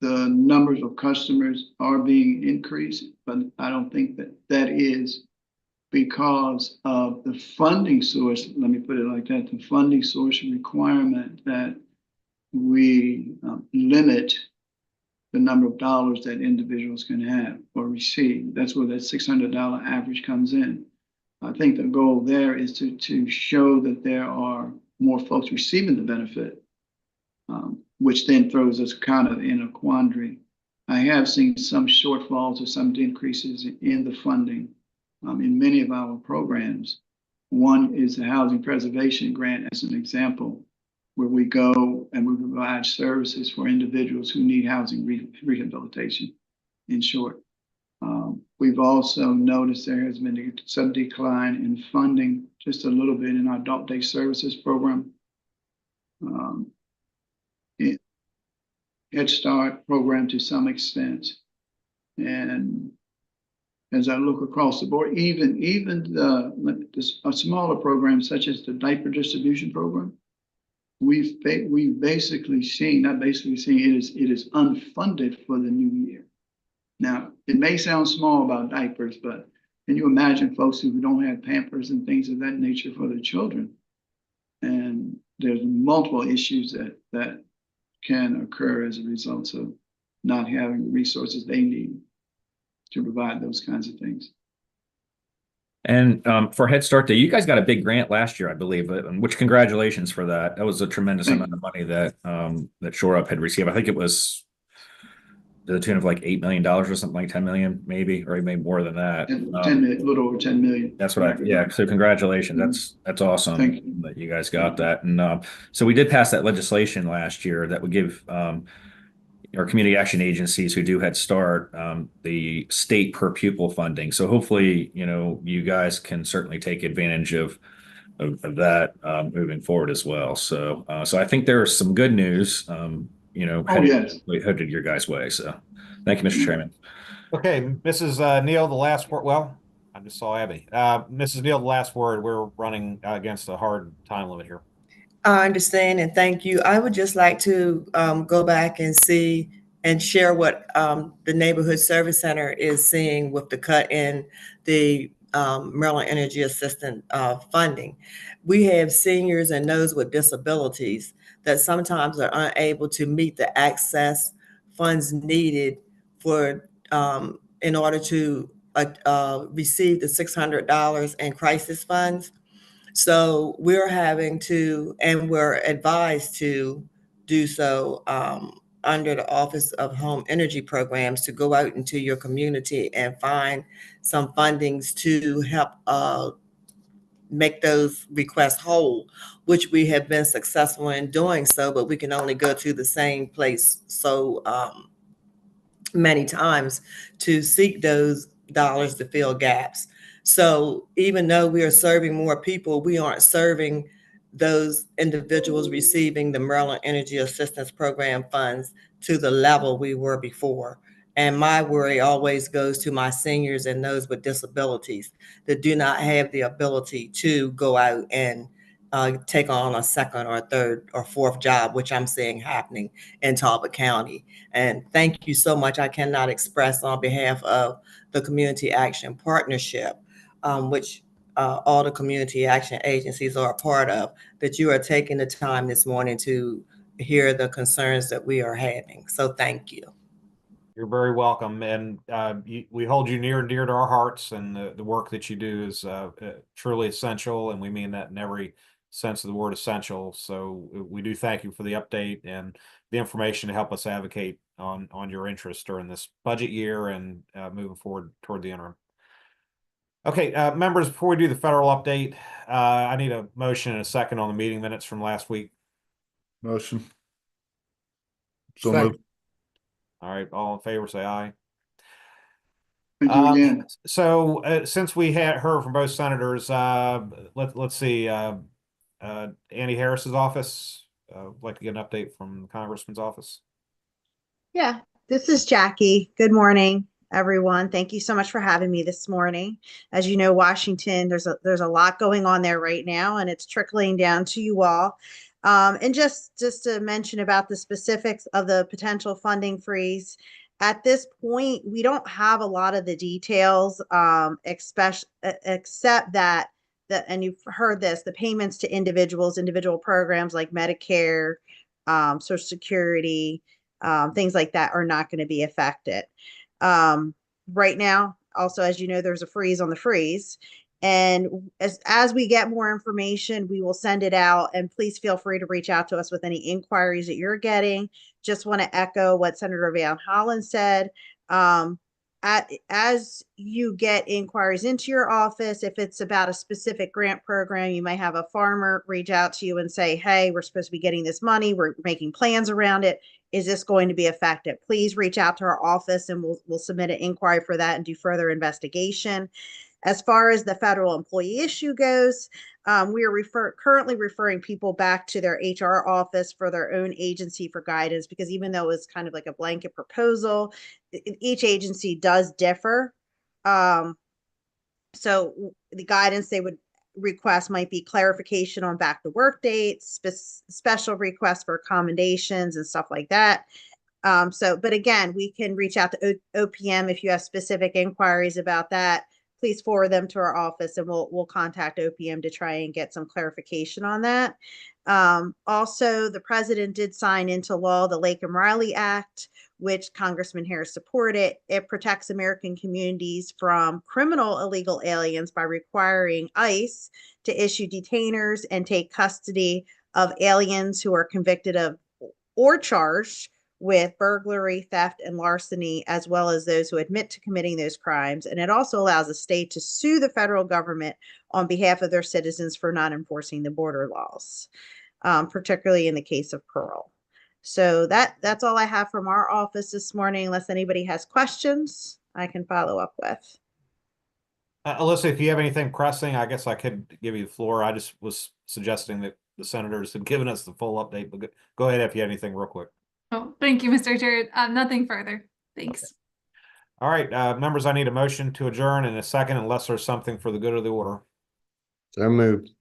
S9: the numbers of customers are being increased, but I don't think that is because of the funding source. Let me put it like that: the funding source requirement that we limit the number of dollars that individuals can have or receive. That's where that $600 average comes in. I think the goal there is to show that there are more folks receiving the benefit, which then throws us kind of in a quandary. I have seen some shortfalls or some increases in the funding in many of our programs. One is the Housing Preservation Grant, as an example, where we go and we provide services for individuals who need housing rehabilitation, in short. We've also noticed there has been some decline in funding, just a little bit, in our adult day services program. Head Start program to some extent. And as I look across the board, even a smaller program such as the diaper distribution program, we've basically seen, not basically seen, it is unfunded for the new year. Now, it may sound small about diapers, but can you imagine folks who don't have Pampers and things of that nature for their children? And there's multiple issues that can occur as a result of not having the resources they need to provide those kinds of things.
S16: And for Head Start Day, you guys got a big grant last year, I believe, which congratulations for that. That was a tremendous amount of money that Shore Up had received. I think it was to the tune of like $8 million or something, like 10 million, maybe, or maybe more than that.
S9: A little over 10 million.
S16: That's what yeah. So congratulations. That's awesome that you guys got that. And so we did pass that legislation last year that would give our community action agencies who do Head Start the state per pupil funding. So hopefully, you guys can certainly take advantage of that moving forward as well. So I think there's some good news, headed your guys' way. So thank you, Mr. Chairman.
S2: Okay, Mrs. Neal, the last word. Well, I just saw Abby. Mrs. Neal, the last word. We're running against a hard time limit here.
S8: I understand, and thank you. I would just like to go back and see and share what the Neighborhood Service Center is seeing with the cut in the Maryland Energy Assistance funding. We have seniors and those with disabilities that sometimes are unable to meet the access funds needed for in order to receive the $600 in crisis funds. So we're having to, and we're advised to do so under the Office of Home Energy Programs, to go out into your community and find some fundings to help make those requests whole, which we have been successful in doing so, but we can only go to the same place so many times to seek those dollars to fill gaps. So even though we are serving more people, we aren't serving those individuals receiving the Maryland Energy Assistance Program funds to the level we were before. And my worry always goes to my seniors and those with disabilities that do not have the ability to go out and take on a second or third or fourth job, which I'm seeing happening in Talbot County. And thank you so much. I cannot express on behalf of the Community Action Partnership, which all the community action agencies are a part of, that you are taking the time this morning to hear the concerns that we are having. So thank you.
S2: You're very welcome. And we hold you near and dear to our hearts, and the work that you do is truly essential. And we mean that in every sense of the word essential. So we do thank you for the update and the information to help us advocate on your interest during this budget year and moving forward toward the interim. Okay, members, before we do the federal update, I need a motion and a second on the meeting minutes from last week.
S15: Motion. So
S3: Second.
S15: moved.
S2: All right, all in favor, say aye.
S9: Thank you again.
S2: So since we had heard from both senators, let's see, Andy Harris's office, like to get an update from the Congressman's office.
S10: Yeah, this is Jackie. Good morning, everyone. Thank you so much for having me this morning. As you know, Washington, there's a lot going on there right now, and it's trickling down to you all. And just to mention about the specifics of the potential funding freeze, at this point, we don't have a lot of the details, except that and you've heard this, the payments to individual programs like Medicare, Social Security, things like that are not going to be affected. Right now, also, as you know, there's a freeze on the freeze. And as we get more information, we will send it out. And please feel free to reach out to us with any inquiries that you're getting. Just want to echo what Senator Van Hollen said. As you get inquiries into your office, if it's about a specific grant program, you might have a farmer reach out to you and say, hey, we're supposed to be getting this money. We're making plans around it. Is this going to be effective? Please reach out to our office and we'll submit an inquiry for that and do further investigation. As far as the federal employee issue goes, we are currently referring people back to their HR office for their own agency for guidance, because even though it's kind of like a blanket proposal, each agency does differ. So the guidance they would request might be clarification on back to work dates, special requests for accommodations and stuff like that. But again, we can reach out to OPM if you have specific inquiries about that. Please forward them to our office and we'll contact OPM to try and get some clarification on that. Also, the president did sign into law the Laken Riley Act, which Congressman Harris supported. It protects American communities from criminal illegal aliens by requiring ICE to issue detainers and take custody of aliens who are convicted of or charged with burglary, theft, and larceny, as well as those who admit to committing those crimes. And it also allows a state to sue the federal government on behalf of their citizens for not enforcing the border laws, particularly in the case of parole. So that's all I have from our office this morning. Unless anybody has questions, I can follow up with.
S2: Alyssa, if you have anything pressing, I guess I could give you the floor. I just was suggesting that the senators have given us the full update, but go ahead if you have anything real quick.
S11: Oh, thank you, Mr. Chair. Nothing further. Thanks.
S2: Okay. All right, members, I need a motion to adjourn in a second unless there's something for the good of the order.
S13: So moved.